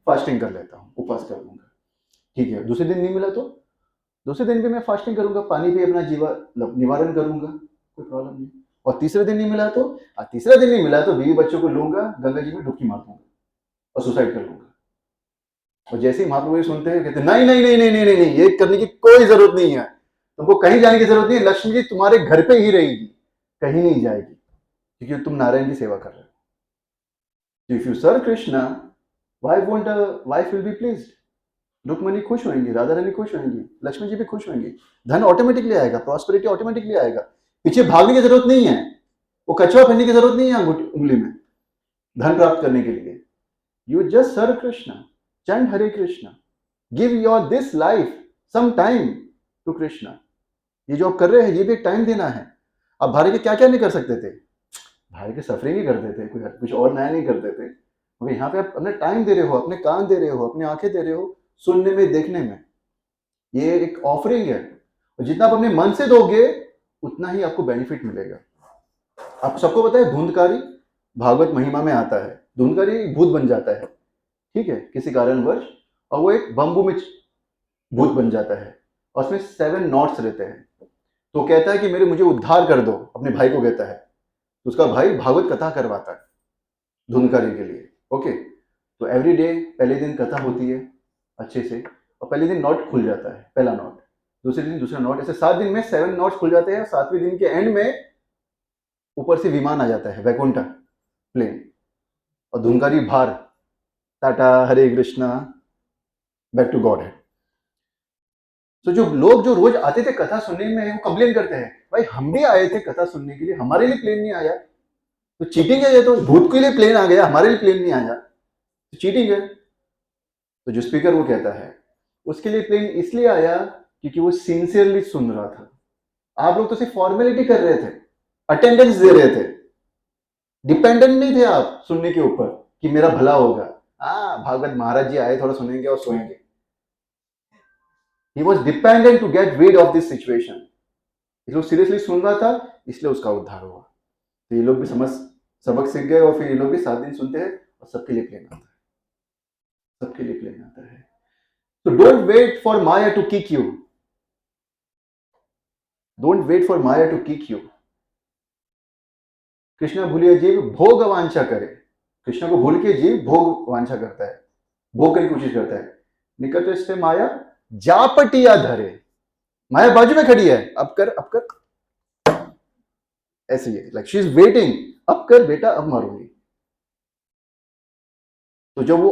फास्टिंग कर लेता हूँ, उपवास कर लूंगा। ठीक है, दूसरे दिन नहीं मिला तो दूसरे दिन भी मैं फास्टिंग करूंगा, पानी भी अपना निवारण करूंगा, कोई प्रॉब्लम नहीं। और तीसरे दिन नहीं मिला तो तीसरा दिन नहीं मिला तो बीवी बच्चों को लूंगा, गंगा जी में डुबकी मार दूंगा और सुसाइड कर लूंगा। और जैसे ही महाप्रभु सुनते हैं, कहते नहीं नहीं नहीं नहीं नहीं नहीं, नहीं, ये करने की कोई जरूरत नहीं है, तुमको कहीं जाने की जरूरत नहीं है, लक्ष्मी जी तुम्हारे घर पे ही रहेगी, कहीं नहीं जाएगी, क्योंकि तुम नारायण की सेवा कर रहे हो। If you serve Krishna, why won't wife will be pleased? Rukmini खुश होंगी, राधा रानी खुश होंगी, लक्ष्मी जी भी खुश होंगी, धन ऑटोमेटिकली आएगा, प्रॉस्पेरिटी ऑटोमेटिकली आएगा, पीछे भागने की जरूरत नहीं है, वो कछुआ पहनने की जरूरत नहीं है उंगली में धन प्राप्त करने के लिए। You just serve Krishna, chant Hare Krishna, give your this life some time to Krishna. ये जो आप कर रहे हैं, ये भी एक टाइम देना है। आप भारे के क्या क्या नहीं कर सकते थे, भारे के सफरिंग ही करते थे, कुछ और नया नहीं करते थे, मगर यहाँ पे आप अपने टाइम दे रहे हो, अपने कान दे रहे हो, अपनी आंखें दे रहे हो, सुनने में, देखने में, ये एक ऑफरिंग है। और जितना आप अपने मन से दोगे उतना ही आपको बेनिफिट मिलेगा। आप सबको पता है धुंधकारी भागवत महिमा में आता है, धुंधकारी भूत बन जाता है, ठीक है, किसी कारणवश, और वो एक बम्बू में भूत बन जाता है और उसमें 7 नॉट्स रहते हैं। तो कहता है कि मुझे उद्धार कर दो, अपने भाई को कहता है। तो उसका भाई भागवत कथा करवाता है धुंधकारी के लिए। ओके, तो एवरी डे पहले दिन कथा होती है अच्छे से, और पहले दिन नॉट खुल जाता है, पहला नॉट, दूसरे दिन दूसरा नॉट, ऐसे 7 दिन में 7 नॉट्स खुल जाते हैं। 7वें दिन के एंड में ऊपर से विमान आ जाता है, वैकुंठा प्लेन, और धुंधकारी भार, टाटा, हरे कृष्णा, बैक टू गॉड है। तो जो लोग जो रोज आते थे कथा सुनने में, वो कंप्लेन करते हैं, भाई हम भी आए थे कथा सुनने के लिए, हमारे लिए प्लेन नहीं आया। तो चीटिंग है ये, तो भूत के लिए प्लेन आ गया, हमारे लिए प्लेन नहीं आया, तो चीटिंग है। तो जो स्पीकर वो कहता है उसके लिए प्लेन इसलिए आया क्योंकि वो सिंसियरली सुन रहा था। आप लोग तो सिर्फ फॉर्मेलिटी कर रहे थे, अटेंडेंस दे रहे थे, डिपेंडेंट नहीं थे आप सुनने के ऊपर कि मेरा भला होगा। हाँ, भागवत महाराज जी आए, थोड़ा सुनेंगे और सोएंगे। He was dependent to get rid of this situation. ये लोग सीरियसली सुन रहा था, इसलिए उसका उद्धार हुआ। तो ये लोग भी सबक सीख गए, और फिर ये लोग भी 7 दिन सुनते हैं, और सबके लिए प्लेन आता है, सबके लिए प्लेन आता है। तो don't wait for Maya to kick you, don't wait for Maya to kick you. Krishna भूलिए जीव भोग वांछा करे, कृष्ण को भूल के जीव भोग वांछा करता है, भोग की कोशिश करता है। निकट से माया जापटिया धरे, माया बाजू में खड़ी है, अब कर अब कर, ऐसे ही, लाइक शी इज वेटिंग, अब कर बेटा, अब मारूंगी। तो जब वो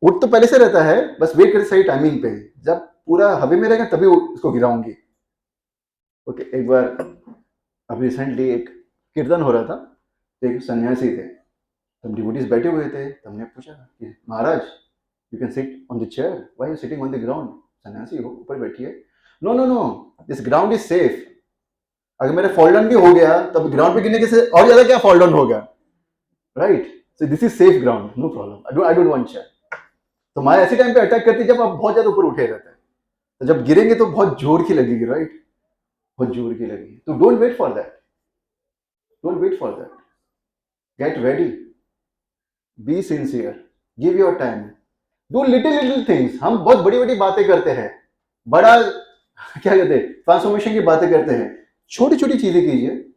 उठ तो पहले से रहता है, बस वेट करते सही टाइमिंग पे, जब पूरा हवा में रहेगा तभी उसको गिराऊंगी। ओके, एक बार अभी रिसेंटली एक कीर्तन हो रहा था, तो एक सन्यासी थे, तब डिवोटीज बैठे हुए थे, तो हमने पूछा कि Maharaj you can sit on the chair, why you sitting on the ground, सन्यासी हो, ऊपर बैठिए। No no no, this ground is safe, अगर मेरा फॉल डाउन भी हो गया तब ग्राउंड पे गिरने के से और ज्यादा क्या फॉल डाउन होगा, right? So this is safe ground, no problem, I don't want chair. तो माया ऐसे टाइम पे अटैक करती है जब आप बहुत ज्यादा ऊपर उठे रहते हैं, तो जब गिरेंगे तो बहुत जोर की लगेगी, राइट? बहुत जोर की लगेगी। तो don't wait for that, don't wait for that, get ready, be sincere, give your time, do little little things. हम बहुत बड़ी बड़ी बातें करते हैं, बड़ा क्या कहते हैं, ट्रांसफॉर्मेशन की बातें करते हैं, छोटी छोटी चीजें कीजिए।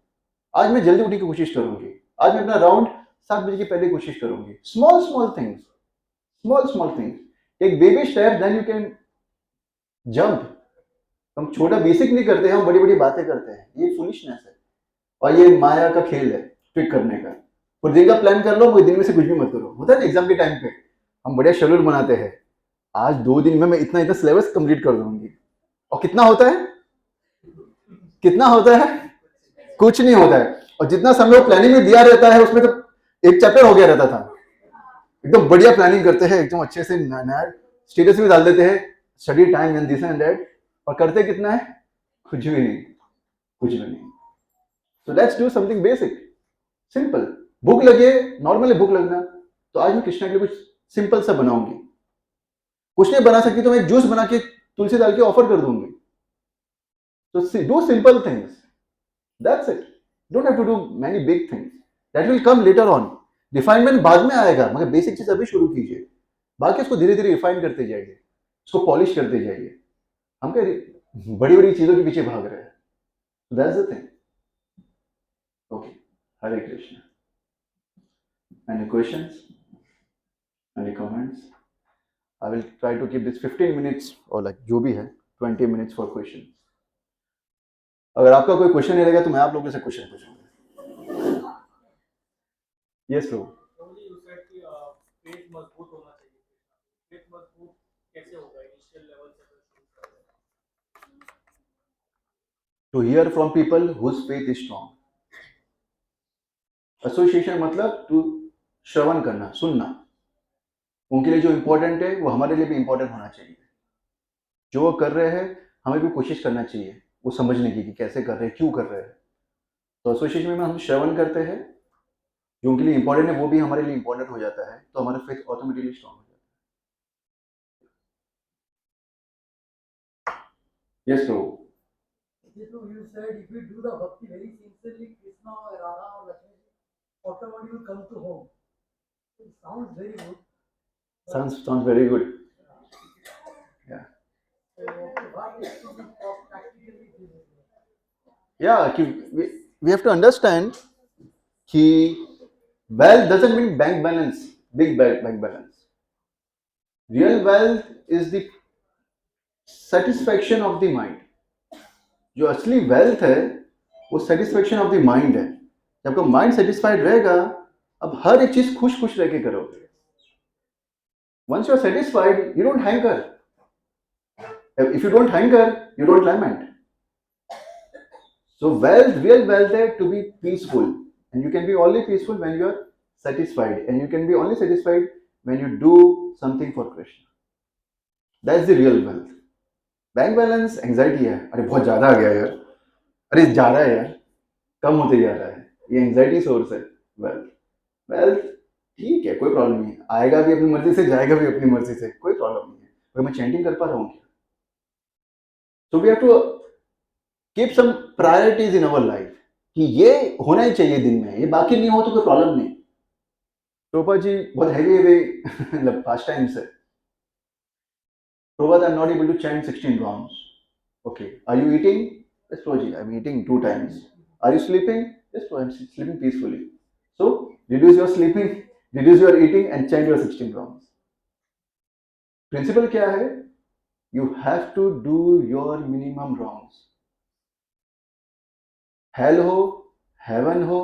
आज मैं जल्दी उठने की कोशिश करूंगी, आज मैं अपना राउंड 7 बजे के पहले कोशिश करूंगी। Small small things, small small things, एक baby step, then you can jump. हम छोटा बेसिक नहीं करते, हम बड़ी बड़ी बातें करते हैं, ये फुलिशनेस है, और ये माया का खेल है ट्रिक करने का। और दिन का प्लान कर लो, कोई दिन में से कुछ भी मत करो। होता है ना एग्जाम के टाइम पे हम बढ़िया शेड्यूल बनाते हैं, आज 2 दिन में मैं इतना इतना सिलेबस कंप्लीट कर दूंगी, और कितना होता है, कितना होता है, कुछ नहीं होता है। और जितना समय प्लानिंग में दिया रहता है उसमें तो एक चैप्टर हो गया रहता था। एकदम बढ़िया प्लानिंग करते हैं, एकदम अच्छे से स्टेटस भी डाल देते हैं, study time and this and that, और करते कितना है, कुछ भी नहीं, कुछ भी नहीं। सो let's do something basic, simple. भूख लगी है, नॉर्मली भूख लगना, तो आज मैं कृष्णा के लिए कुछ सिंपल सा बनाऊंगी। कुछ नहीं बना सकती तो मैं जूस बना के तुलसी डाल के ऑफर कर दूंगी। तो do simple things, that's it, don't have to do many big things, that will come later on. Refinement बाद में आएगा, मगर बेसिक चीज अभी शुरू कीजिए, बाकी उसको धीरे धीरे रिफाइन करते जाइए, उसको पॉलिश करते जाइए। हम क्या बड़ी बड़ी चीजों के पीछे भाग रहे हैं, that's the thing. Okay, Hare Krishna. Any questions? Any comments? I will try to keep this 15 minutes or like जो भी है 20 minutes for questions. अगर आपका कोई क्वेश्चन नहीं रहेगा तो मैं आप लोगों से क्वेश्चन पूछूंगा। Yes bro. पेट मजबूत होना चाहिए, पेट मजबूत कैसे होगा इनिशियल लेवल से? To hear from people whose faith is strong. Association मतलब टू श्रवण करना, सुनना, उनके लिए जो इंपॉर्टेंट है वो हमारे लिए भी इंपॉर्टेंट होना चाहिए। जो वो कर रहे हैं हमें भी कोशिश करना चाहिए वो समझने की कि कैसे कर रहे हैं, क्यों कर रहे हैं। तो एसोसिएशन में हम श्रवण करते हैं, जो उनके लिए इंपॉर्टेंट है वो भी हमारे लिए इंपॉर्टेंट हो जाता है, तो हमारा फेथ ऑटोमेटिकली स्ट्रांग हो जाता है। Yes bro. This too, you said if you do the bhakti very sincerely, Krishna or Radha or Lakshmi, afterward you will come to home. It sounds very good. Sounds very good. Yeah. So what is to be practically feasible? Yeah, we have to understand कि wealth doesn't mean bank balance, big bank balance. Real wealth is the satisfaction of the mind. जो असली wealth है वो satisfaction of the mind है। जब आपका mind satisfied रहेगा, अब हर एक चीज खुश खुश रह के करोगे। Once you are satisfied, you don't hanker. If you don't hanker, you don't lament. So wealth, real wealth है to be peaceful, and you can be only peaceful when you are satisfied, and you can be only satisfied when you do something for Krishna. That's the real wealth. Bank balance anxiety है, अरे बहुत ज्यादा आ गया यार, अरे जा रहा है यार, कम होते जा रहा है, ये एंग्जाइटी सोर्स है। वेल्थ, वेल्थ ठीक है, कोई प्रॉब्लम नहीं है, आएगा भी अपनी मर्जी से, जाएगा भी अपनी मर्जी से, कोई प्रॉब्लम नहीं है। भाई मैं चैंटिंग कर पा रहा हूँ क्या? So we have to keep some priorities in our life कि ये होना ही चाहिए दिन में, ये बाकी नहीं हो तो कोई प्रॉब्लम नहीं। टोपा जी बहुत हैवी मतलब फास्ट टाइम से टोपा, I am not able to chant 16 rounds. Okay, are you eating? Yes, Roji, I'm eating 2 times. Are you sleeping? Yes, I'm sleeping peacefully. So reduce your sleeping, reduce your eating, and chant your 16 rounds. Principle क्या है? You have to do your minimum rounds. Hell हो, heaven हो,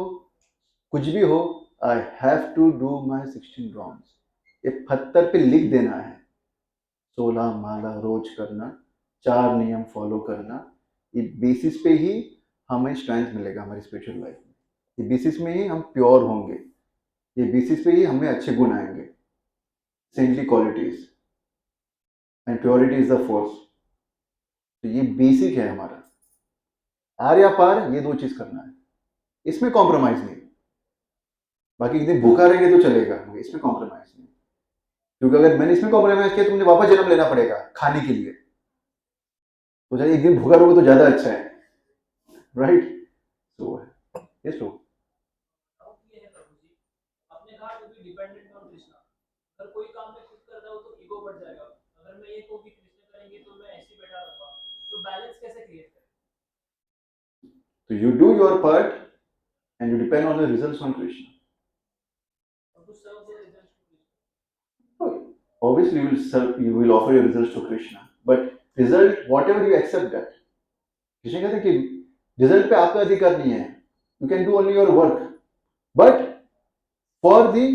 कुछ भी हो, I have to do my 16 rounds. ये पत्थर पे लिख देना है। 16 माला रोज करना, 4 नियम फॉलो करना, ये बेसिस पे ही हमें स्ट्रेंथ मिलेगा हमारी स्पिरिचुअल लाइफ में। ये बेसिस में ही हम प्योर होंगे, ये बेसिस पे ही हमें अच्छे गुण आएंगे, saintly qualities, and purity is the force. तो ये बेसिक है हमारा। आर या पार, ये दो चीज करना है, इसमें कॉम्प्रोमाइज नहीं। बाकी एक दिन भूखा रहेंगे तो चलेगा, मगर इसमें कॉम्प्रोमाइज नहीं, क्योंकि अगर मैंने इसमें कॉम्प्रोमाइज किया तो मुझे वापस जन्म लेना पड़ेगा खाने के लिए। तो चलिए एक दिन भूखा रहोगे तो ज्यादा अच्छा है, राइट? तो यस तो ये है प्रभु जी, अपने कहा to be dependent on Krishna. अगर कोई काम मैं खुद कर रहा हूँ तो ईगो बढ़ जाएगा। अगर मैं ये कहूँ कि कृष्ण करेंगे तो मैं ऐसे ही बैठा रहूंगा। तो बैलेंस कैसे क्रिएट करें? So you do your part and you depend on the results on Krishna. और to serve the results to Krishna. Obviously, you will offer your results to Krishna, but result, whatever you accept that. Krishna कहते हैं कि result पे आपका अधिकार नहीं है, you can do only your work, but for the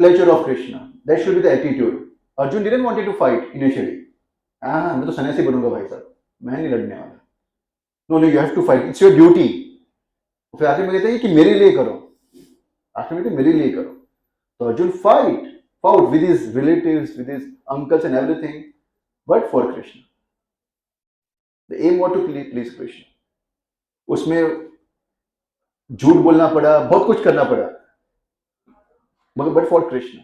pleasure of Krishna. That should be the attitude. Arjun didn't want to fight initially. हाँ, मैं तो सन्यासी बनूंगा भाई साहब, मैं नहीं लड़ने वाला। No, no, you have to fight. It's your duty. फिर आखिर में कहते हैं कि मेरे लिए करो, आखिर में मेरे लिए करो। तो Arjun fought with his relatives, with his uncles and everything, but for Krishna. The aim was to please Krishna. उसमें झूठ बोलना पड़ा, बहुत कुछ करना पड़ा, मगर बट फॉर कृष्ण,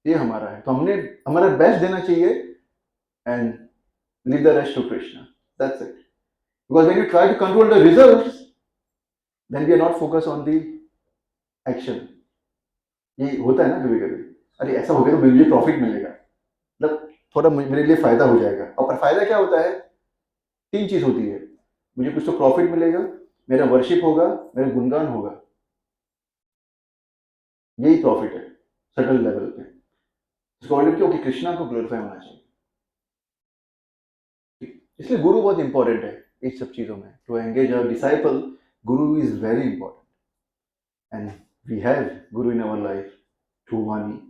ये हमारा है। तो हमने हमारा बेस्ट देना चाहिए and leave the rest to Krishna. That's it. Because when you try to control the results, then we are not focus on the action. ये होता है ना कभी कभी, अरे ऐसा हो गया तो मुझे प्रॉफिट मिलेगा, मतलब थोड़ा मेरे लिए फायदा हो जाएगा। और फायदा क्या होता है? 3 चीज होती है, मुझे कुछ तो प्रॉफिट मिलेगा, मेरा वर्शिप होगा, मेरा गुणगान होगा, यही प्रॉफिट है सटल लेवल पे। इसको ऑर्डर क्यों कि कृष्णा को ग्लोरीफाई होना चाहिए। इसलिए गुरु बहुत इंपॉर्टेंट है इस सब चीजों में। To engage our disciple, guru is very important, and we have guru in our life through वाणी,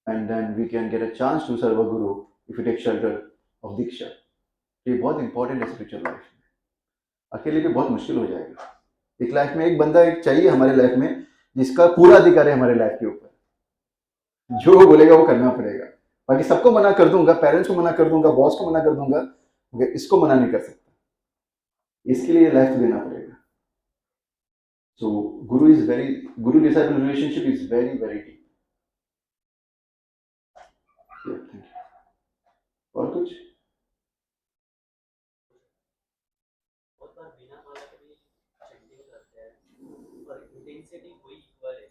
and then we can get a chance to serve a guru if you take shelter of दीक्षा। ये बहुत इंपॉर्टेंट है स्पिरिचुअल लाइफ में। अकेले भी बहुत मुश्किल हो जाएगा। एक लाइफ में एक बंदा एक चाहिए हमारे लाइफ में जिसका पूरा अधिकार है हमारे लाइफ के ऊपर, जो वो बोलेगा वो करना पड़ेगा। बाकी सबको मना कर दूंगा, पेरेंट्स को मना कर दूंगा, बॉस को मना कर दूंगा, मगर इसको मना नहीं कर सकता। इसके लिए लाइफ देना पड़ेगा। सो गुरु disciple relationship is very very deep. और कुछ? सेटिंग वही इक्वल है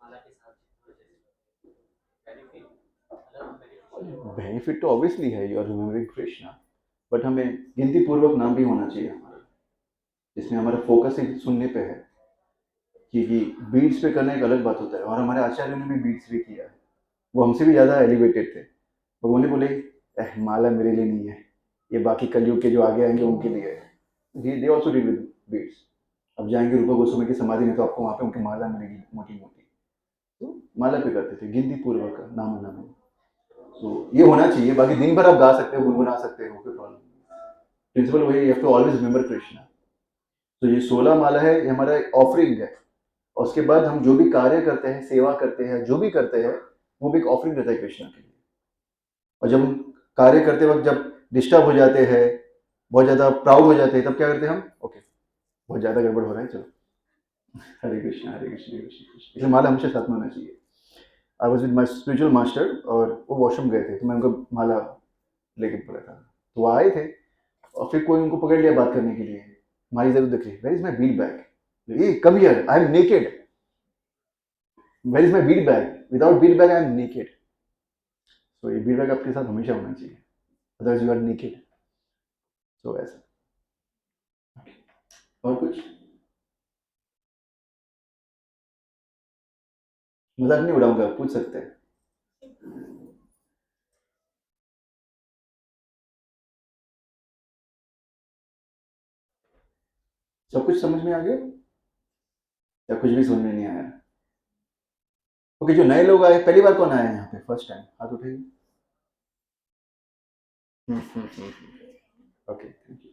माला के साथ जितना जैसे बेनिफिट अलग बेनिफिशियल है। बेनिफिट तो ऑब्वियसली है, you are remembering Krishna, but हमें गिनती पूर्वक नाम भी होना चाहिए हमारा, जिसमें हमारा फोकस एक सुनने पे है। कि बीट्स पे करना एक अलग बात होता है, और हमारे आचार्य ने भी बीट्स भी किया है, वो हमसे भी ज़्यादा एलिवेटेड थे। तो उन्हें बोले माला मेरे लिए नहीं है, ये बाकी कलयुग के जो आगे आएंगे उनके लिए है। They also deal with beats. अब जाएंगे रूपा गोस्वामी की समाधि में तो आपको वहाँ पे उनकी माला मिलेगी मोटी मोटी, तो माला पे करते थे गिनती पूर्वक नाम नाम। तो ये होना चाहिए, बाकी दिन भर आप गा सकते हो, गुनगुना सकते हो, कोई प्रॉब्लम नहीं। प्रिंसिपल वही, you have to always remember Krishna. तो ये 16 माला है, ये हमारा ऑफरिंग है। और उसके बाद हम जो भी कार्य करते हैं, सेवा करते हैं, जो भी करते हैं, वो भी एक ऑफरिंग रहता है कृष्णा के लिए। और जब हम कार्य करते वक्त जब डिस्टर्ब हो जाते हैं, बहुत ज़्यादा प्राउड हो जाते हैं, तब क्या करते हैं हम, ओके बहुत ज़्यादा गड़बड़ हो रहा है, चलो हरे कृष्णा हरे कृष्णा हरे कृष्णा कृष्ण। इसलिए माला हमेशा साथ में होना चाहिए। I was with my spiritual master, और वो वॉशरूम गए थे, तो मैं उनको माला लेके पड़ा था। तो वो आए थे, और फिर कोई उनको पकड़ लिया बात करने के लिए, हमारी जरूर दिख रही, where is my bead bag, ये come here, I am naked, where is my bead bag, without bead bag I am naked. तो ये बीट बैग आपके साथ हमेशा होना चाहिए, अदरवाइज यू आर नेकेड। तो ऐसा। और कुछ मजाक नहीं उड़ाऊंगा, पूछ सकते हैं। सब कुछ समझ में आ गया या कुछ भी समझ में नहीं आया? ओके, जो नए लोग आए, पहली बार कौन आया है यहाँ पे, फर्स्ट टाइम, हाथ उठाइए। Okay, thank you.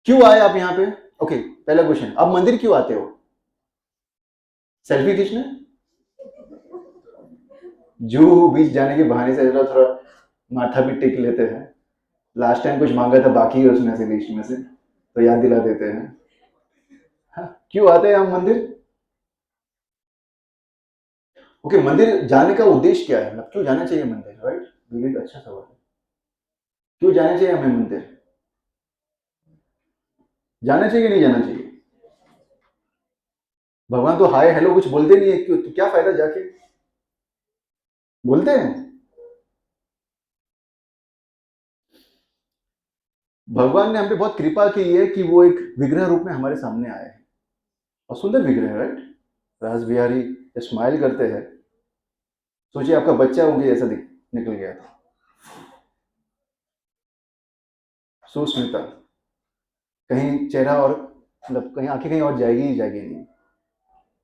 क्यों आए आप यहाँ पे? ओके, पहला क्वेश्चन, आप मंदिर क्यों आते हो? सेल्फी खींचने, जूहू बीच जाने के बहाने से चलो थोड़ा माथा भी टेक लेते हैं। लास्ट टाइम कुछ मांगा था बाकी है उसमें से, लिस्ट में से, तो याद दिला देते हैं। हाँ, क्यों आते हैं हम मंदिर? ओके, मंदिर जाने का उद्देश्य क्या है, मतलब क्यों जाना चाहिए मंदिर, राइट? ये अच्छा सवाल है। क्यों जाना चाहिए हमें मंदिर? जाना चाहिए नहीं जाना चाहिए? भगवान तो हाय हेलो कुछ बोलते नहीं है, क्यों, तो क्या फायदा जाके? बोलते हैं। भगवान ने हम पे बहुत कृपा की है कि वो एक विग्रह रूप में हमारे सामने आए हैं, और सुंदर विग्रह है, राइट? रास बिहारी स्माइल करते हैं, सोचिए आपका बच्चा होंगे जैसा निकल गया था। सुस्मिता, कहीं चेहरा और, मतलब कहीं आंखें कहीं और जाएगी ही जाएगी नहीं,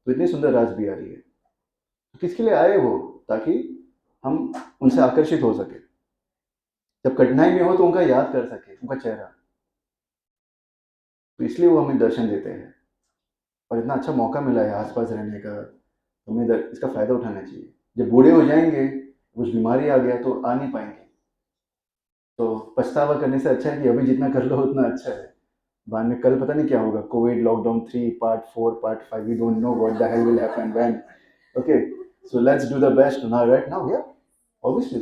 तो इतनी सुंदर रास बिहारी है। तो किसके लिए आए वो? ताकि हम उनसे आकर्षित हो सके, जब कठिनाई में हो तो उनका याद कर सके, उनका चेहरा। तो इसलिए वो हमें दर्शन देते हैं, और इतना अच्छा मौका मिला है आसपास रहने का, तो हमें इसका फ़ायदा उठाना चाहिए। जब बूढ़े हो जाएंगे, कुछ बीमारी आ गया तो आ नहीं पाएंगे, तो पछतावा करने से अच्छा है कि अभी जितना कर लो उतना अच्छा है। बाद में कल पता नहीं क्या होगा, covid lockdown 3 part 4 part 5, we don't know what the hell will happen when. Okay, so let's do the best now, right now, या ऑब्वियसली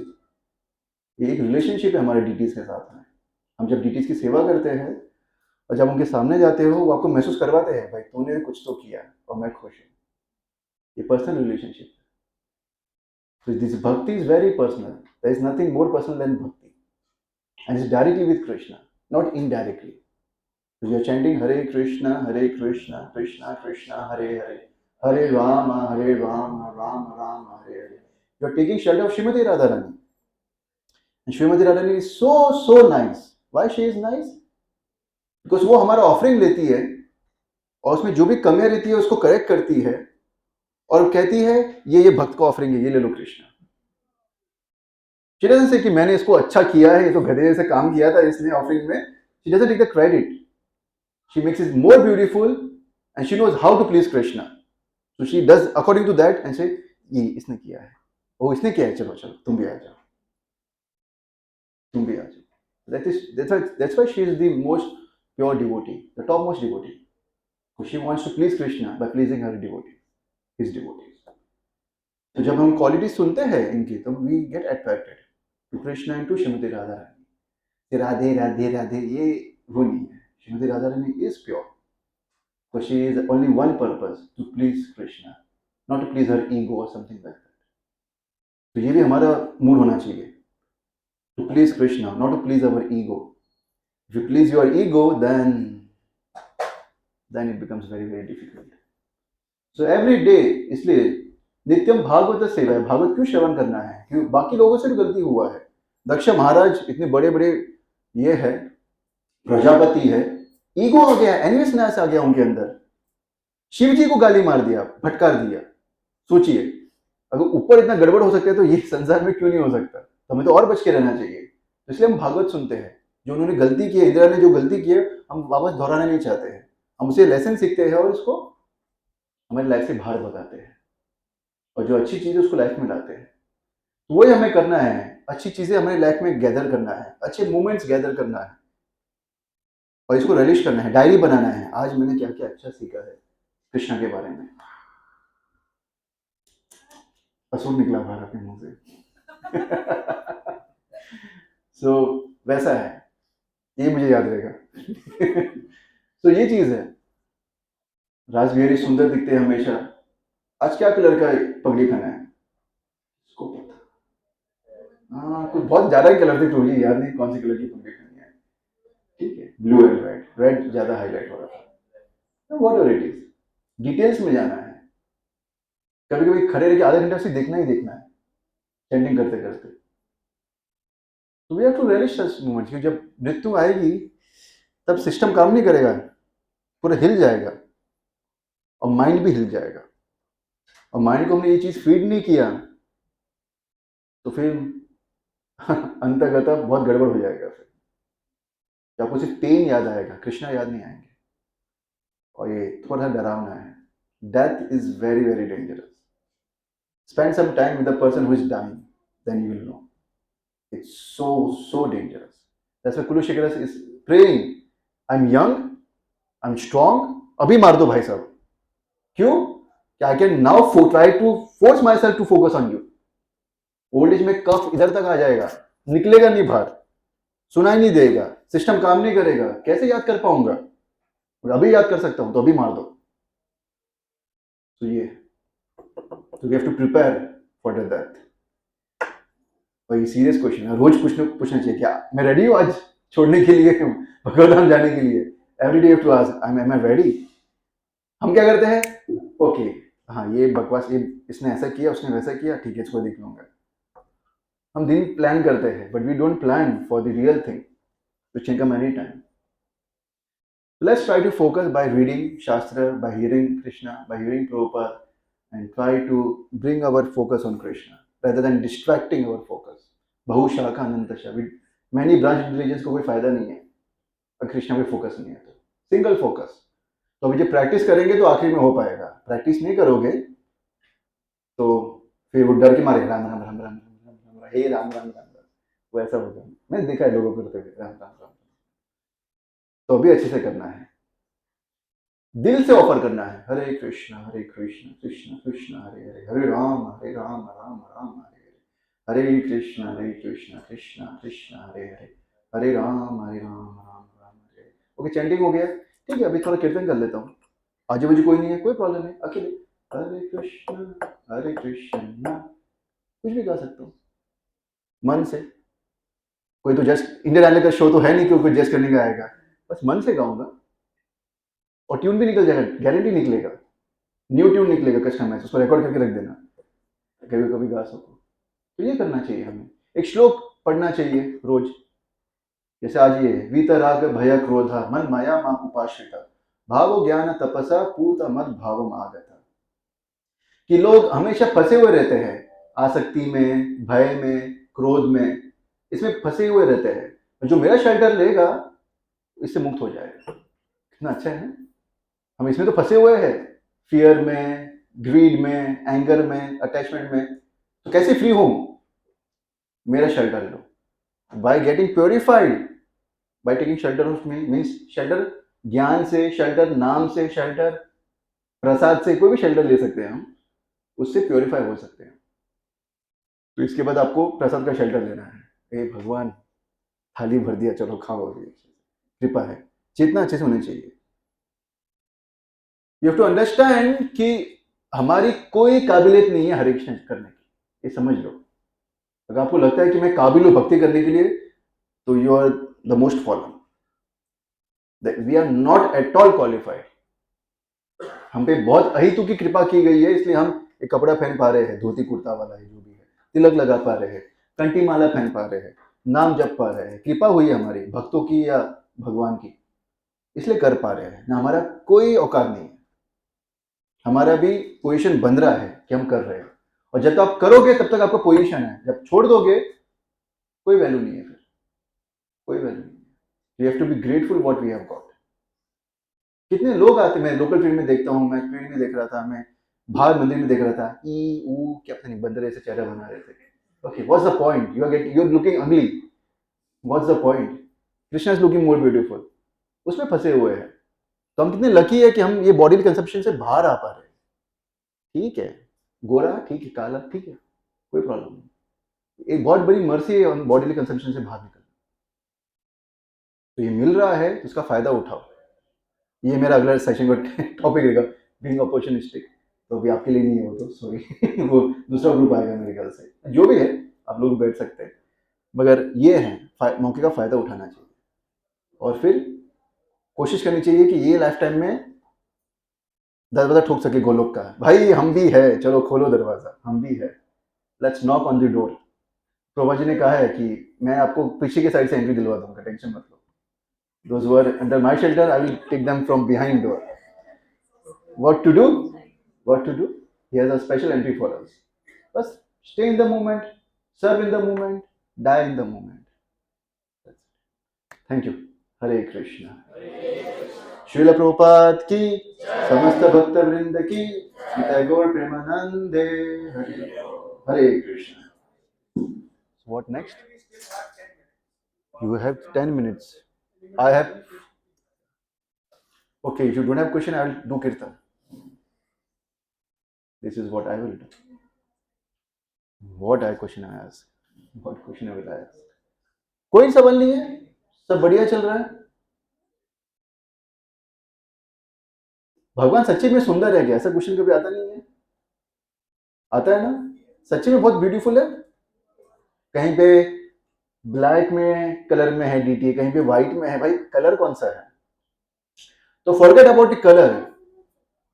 ये एक रिलेशनशिप है हमारे डीटीज के साथ में। हम जब डीटीज की सेवा करते हैं, और जब उनके सामने जाते हो, वो आपको महसूस करवाते हैं, भाई तूने कुछ तो किया और मैं खुश हूँ। ये पर्सनल रिलेशनशिप है। So this bhakti is very personal. There is nothing more personal than bhakti, and it's directly with Krishna, not indirectly. So you are chanting Hare Krishna, Krishna Krishna, Hare Hare, Hare Rama, Rama Rama, Hare Hare. You are taking shelter of Srimati Radharani. And Srimati Radharani is so nice. Why she is nice? Because वो हमारा offering लेती है, और उसमें जो भी कमियां रहती है उसको करेक्ट करती है, और कहती है ये भक्त को ऑफरिंग है, ये ले लो कृष्णा। She doesn't say कि मैंने इसको अच्छा किया है, ये तो गधे जैसे काम किया था इसने ऑफरिंग में। She doesn't take the credit. She makes it more beautiful, and she knows how to please Krishna. So she does according to that and say ये इसने किया है, वो इसने किया है, चलो चलो तुम भी आ जाओ, तुम भी आ जाओ। That's why she is the most pure devotee, the topmost devotee. So she wants to please Krishna by pleasing her devotees, his devotees. तो जब हम क्वालिटी सुनते हैं इनकी, तब we get attracted to Krishna and to Shrimati Radha Rani. Radhe Radhe Radhe ये वो नहीं है, Shrimati Radha Rani is pure. So she is only one purpose, to please Krishna, not to please her ego or something like that. तो ये भी हमारा मूड होना चाहिए, to please Krishna, not to please our ego. If you please your ego, then it becomes very very difficult. So every day, इसलिए नित्यम भागवत सेवा है. भागवत क्यों श्रवण करना है? क्यों? बाकी लोगों से भी गलती हुआ है. दक्ष महाराज इतने बड़े बड़े ये है, प्रजापति है, ईगो आ गया, एनवियसनेस आ गया उनके अंदर. शिव जी को गाली मार दिया, फटकार दिया. सोचिए, अगर ऊपर इतना गड़बड़ हो सकता है तो ये संसार में क्यों नहीं हो सकता? तो हमें तो और बच के रहना चाहिए. तो इसलिए हम भागवत सुनते हैं. जो उन्होंने गलती की है, इंदिरा ने जो गलती की है, हम वापस दोहराना नहीं चाहते हैं. हम उसे लेसन सीखते हैं और उसको हमारी लाइफ से बाहर भगाते हैं, और जो अच्छी चीज़ है उसको लाइफ में लाते हैं. तो वही हमें करना है. अच्छी चीज़ें हमारी लाइफ में गैदर करना है, अच्छे मोमेंट्स गैदर करना है, और इसको रिलीज करना है, डायरी बनाना है. आज मैंने क्या क्या अच्छा सीखा है कृष्णा के बारे में. असूल निकला बाहर अपने मुंह से. सो वैसा है, ये मुझे याद रहेगा. तो ये चीज़ है. राजबिहारी सुंदर दिखते हैं हमेशा. आज क्या कलर का पगड़ी पहना है? इसको पता. हाँ, कुछ बहुत ज़्यादा ही कलर थे, तो मुझे याद नहीं कौन सी कलर की पगड़ी पहनी है. ठीक है, ब्लू एंड रेड. रेड ज़्यादा हाईलाइट हो रहा था. What ever it is, details में जाना है. कभी कभी खड़े रह के आधे घंटे से देखना ही देखना है, चैंटिंग करते करते. तो we have to relish such moments. क्योंकि जब मृत्यु आएगी तब सिस्टम काम नहीं करेगा, पूरा हिल जाएगा, और माइंड भी हिल जाएगा. और माइंड को हमने ये चीज़ फीड नहीं किया तो फिर अंतर्गत बहुत गड़बड़ हो जाएगा. फिर आपको सिर्फ पेन याद आएगा, कृष्णा याद नहीं आएंगे. और ये थोड़ा डरावना है. Death is very very dangerous. Spend some time with the person who is dying, then you will know. It's so dangerous. That's why Kulashekara is praying. I'm young, I'm strong. अभी मार दो भाई साहब. क्यों? I can now try to force myself to focus on you. Old age में कफ इधर तक आ जाएगा, निकलेगा नहीं बाहर, सुनाई नहीं देगा, सिस्टम काम नहीं करेगा, कैसे याद कर पाऊंगा? और अभी याद कर सकता हूं तो अभी मार दो. तो ये, तो we have to prepare for the death. और ये सीरियस क्वेश्चन है, रोज पूछना चाहिए. क्या मैं रेडी हूँ आज छोड़ने के लिए, भगवत जाने के लिए? Every day to ask, am I ready? हम क्या करते हैं? ओके, हाँ ये बकवास, ये इसने ऐसा किया, उसने वैसा किया, ठीक है इसको देख लूंगा. हम दिन प्लान करते हैं, but we don't plan for the real thing which can come any time. Let's try to focus by reading Shastra, by hearing Krishna, by hearing Prabhupada, and try to bring our focus on Krishna rather than distracting our focus. Bahusha Anantasha. Many branch religions को कोई फायदा नहीं है अगर कृष्णा पे focus नहीं है तो. Single focus. तो अभी जब प्रैक्टिस करेंगे तो आखिर में हो पाएगा. प्रैक्टिस नहीं करोगे तो फिर वो डर के मारे राम राम राम राम राम राम, हे राम राम राम राम, वो ऐसा होगा. मैंने देखा है लोगों को करते हुए राम राम राम. तो अभी अच्छे से करना है, दिल से ऑफर करना है. हरे कृष्णा कृष्ण कृष्ण हरे हरे, हरे राम राम राम हरे हरे, हरे कृष्णा कृष्ण कृष्ण हरे हरे, हरे राम राम हरे. ओके, चैंटिंग हो गया. ठीक है, अभी थोड़ा कीर्तन कर लेता हूँ. आजू बाजू कोई नहीं है, कोई प्रॉब्लम नहीं, अकेले हरे कृष्णा कुछ भी गा सकता हूँ मन से. कोई तो जस्ट इंडियन आइडल का शो तो है नहीं कि कोई जस्ट करने का आएगा. बस मन से गाऊंगा और ट्यून भी निकल जाएगा, गारंटी निकलेगा. न्यू ट्यून निकलेगा कस्टम मैच, उसको रिकॉर्ड करके रख देना, कभी कभी गा सको. तो ये करना चाहिए हमें. एक श्लोक पढ़ना चाहिए रोज. जैसे आज ये, वीतराग भय क्रोधा मन माया मा उपाश्रिता, भावो ज्ञान तपसा पूत मद भावम आगता. कि लोग हमेशा फंसे हुए रहते हैं आसक्ति में, भय में, क्रोध में, इसमें फंसे हुए रहते हैं. जो मेरा शेल्टर लेगा इससे मुक्त हो जाएगा. कितना अच्छा है. हम इसमें तो फंसे हुए हैं, फियर में, ग्रीड में, एंगर में, अटैचमेंट में. तो कैसे फ्री हो? मेरा shelter low. By getting purified, by taking shelter of me. Means shelter ज्ञान से, शेल्टर नाम से, शेल्टर प्रसाद से, कोई भी शेल्टर ले सकते हैं हम, उससे प्योरीफाई हो सकते हैं. तो इसके बाद आपको प्रसाद का शेल्टर लेना है. हे भगवान, थाली भर दिया, चलो खाओ. कृपा है, जितना अच्छे से होने चाहिए. यू हैव टू अंडरस्टैंड कि हमारी कोई काबिलियत नहीं है हरे कृष्ण करने की, ये समझ लो। अगर आपको लगता है कि मैं काबिल हूँ भक्ति करने के लिए, तो you are the most fallen. We are not at all qualified. हम पे बहुत अहितु की कृपा की गई है, इसलिए हम एक कपड़ा पहन पा रहे हैं, धोती कुर्ता वाला है जो भी है, तिलक लगा पा रहे हैं, कंठी माला पहन पा रहे हैं, नाम जप पा रहे हैं। कृपा हुई है हमारी भक्तों की या भगवान की, इसलिए कर पा रहे हैं ना। हमारा कोई औकात नहीं है, हमारा भी पोजीशन बन रहा है कि हम कर रहे हैं। और जब तक आप करोगे तब तक आपका पोजीशन है, जब छोड़ दोगे कोई वैल्यू नहीं है, फिर कोई वैल्यू नहीं है। We have to be grateful what we have got. कितने लोग आते, मैं लोकल ट्रेन में देखता हूँ, मैं ट्रेन में देख रहा था, मैं बाहर मंदिर में देख रहा था, ई ऊ क्या पता नहीं बंदर ऐसे चेहरा बना रहे थे। Okay, what's the point? You are looking ugly, what's the point? Krishna is looking more beautiful. उसमें फंसे हुए हैं। तो हम कितने लकी है कि हम ये बॉडी कंजप्शन से बाहर आ पा रहे हैं। ठीक है, गोरा ठीक है, काला ठीक है, कोई प्रॉब्लम नहीं। एक बहुत बड़ी मर्सी है बॉडी कंजप्शन से बाहर निकलना। तो ये मिल रहा है तो उसका फायदा उठाओ। ये मेरा अगला सेशन का टॉपिक रहेगा, बीइंग अपॉर्चुनिस्टिक। तो अभी आपके लिए नहीं है वो, तो सॉरी वो दूसरा ग्रुप आएगा मेरे ख्याल से। जो भी है आप लोग बैठ सकते हैं, मगर ये है मौके का फायदा उठाना चाहिए। और फिर कोशिश करनी चाहिए कि ये लाइफ टाइम में दरवाजा ठोक सके गोलोक का। भाई हम भी है, चलो खोलो दरवाजा, हम भी है, let's knock on the door. Prabha ji ने कहा है कि मैं आपको पीछे के साइड से एंट्री दिलवा दूंगा, टेंशन मत लो। Those who are under my shelter, I will take them from behind door. What to do? What to do? He has a special entry for us. Bas stay in the moment, serve in the moment, die in the moment. That's it. Thank you. Hare Krishna. Srila Prabhupada की, समस्त भक्त वृंद की, निताय गौर प्रेमानंदे। Hare Hare Krishna. What next? You have 10 minutes. I have. Okay, if you don't have question, I will do kirtan. This is what I will do. What question I ask? What question I will ask? कोई सवाल नहीं है, सब बढ़िया चल रहा है। भगवान सच्ची में सुंदर है क्या? ऐसा क्वेश्चन कभी आता नहीं है। आता है ना? सच्ची में बहुत ब्यूटीफुल है। कहीं पे ब्लैक में कलर में है डीटी, कहीं पे व्हाइट में है। भाई कलर कौन सा है? तो फॉरगेट अबाउट द कलर।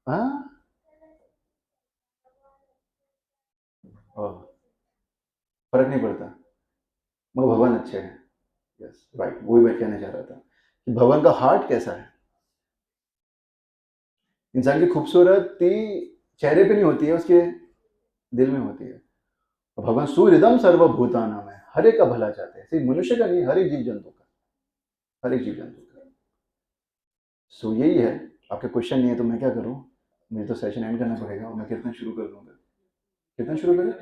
हाँ, फर्क नहीं पड़ता, मगर भगवान अच्छे हैं। यस राइट, वही मैं कहना चाह रहा था कि भगवान का हार्ट कैसा है। इंसान की खूबसूरती चेहरे पे नहीं होती है, उसके दिल में होती है। भगवान सुहृदम सर्वभूतानाम है, हर एक का भला चाहते हैं, सिर्फ मनुष्य का नहीं, हर एक जीव जंतु का, हर एक जीव जंतु का। सो यही है। आपके क्वेश्चन नहीं है तो मैं क्या करूं? मुझे तो सेशन एंड करना पड़ेगा और मैं कीर्तन शुरू कर दूंगा। कीर्तन शुरू करें?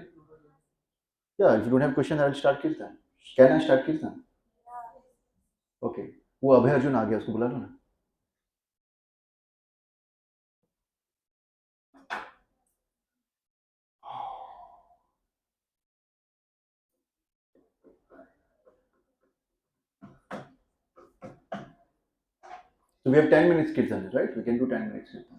या if you don't have question I will start कीर्तन। कैन आई स्टार्ट कीर्तन? ओके, वो अभय अर्जुन आ गया, उसको बुला लो ना। So we have 10 minutes kirtan, right? We can do 10 minutes kirtan.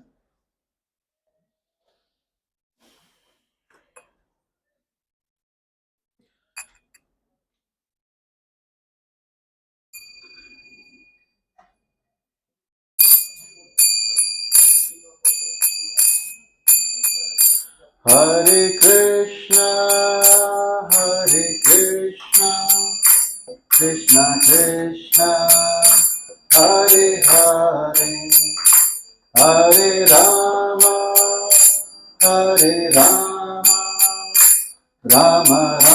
Hare Krishna, Krishna Krishna, Hare Hare, Hare Rama, Rama Rama,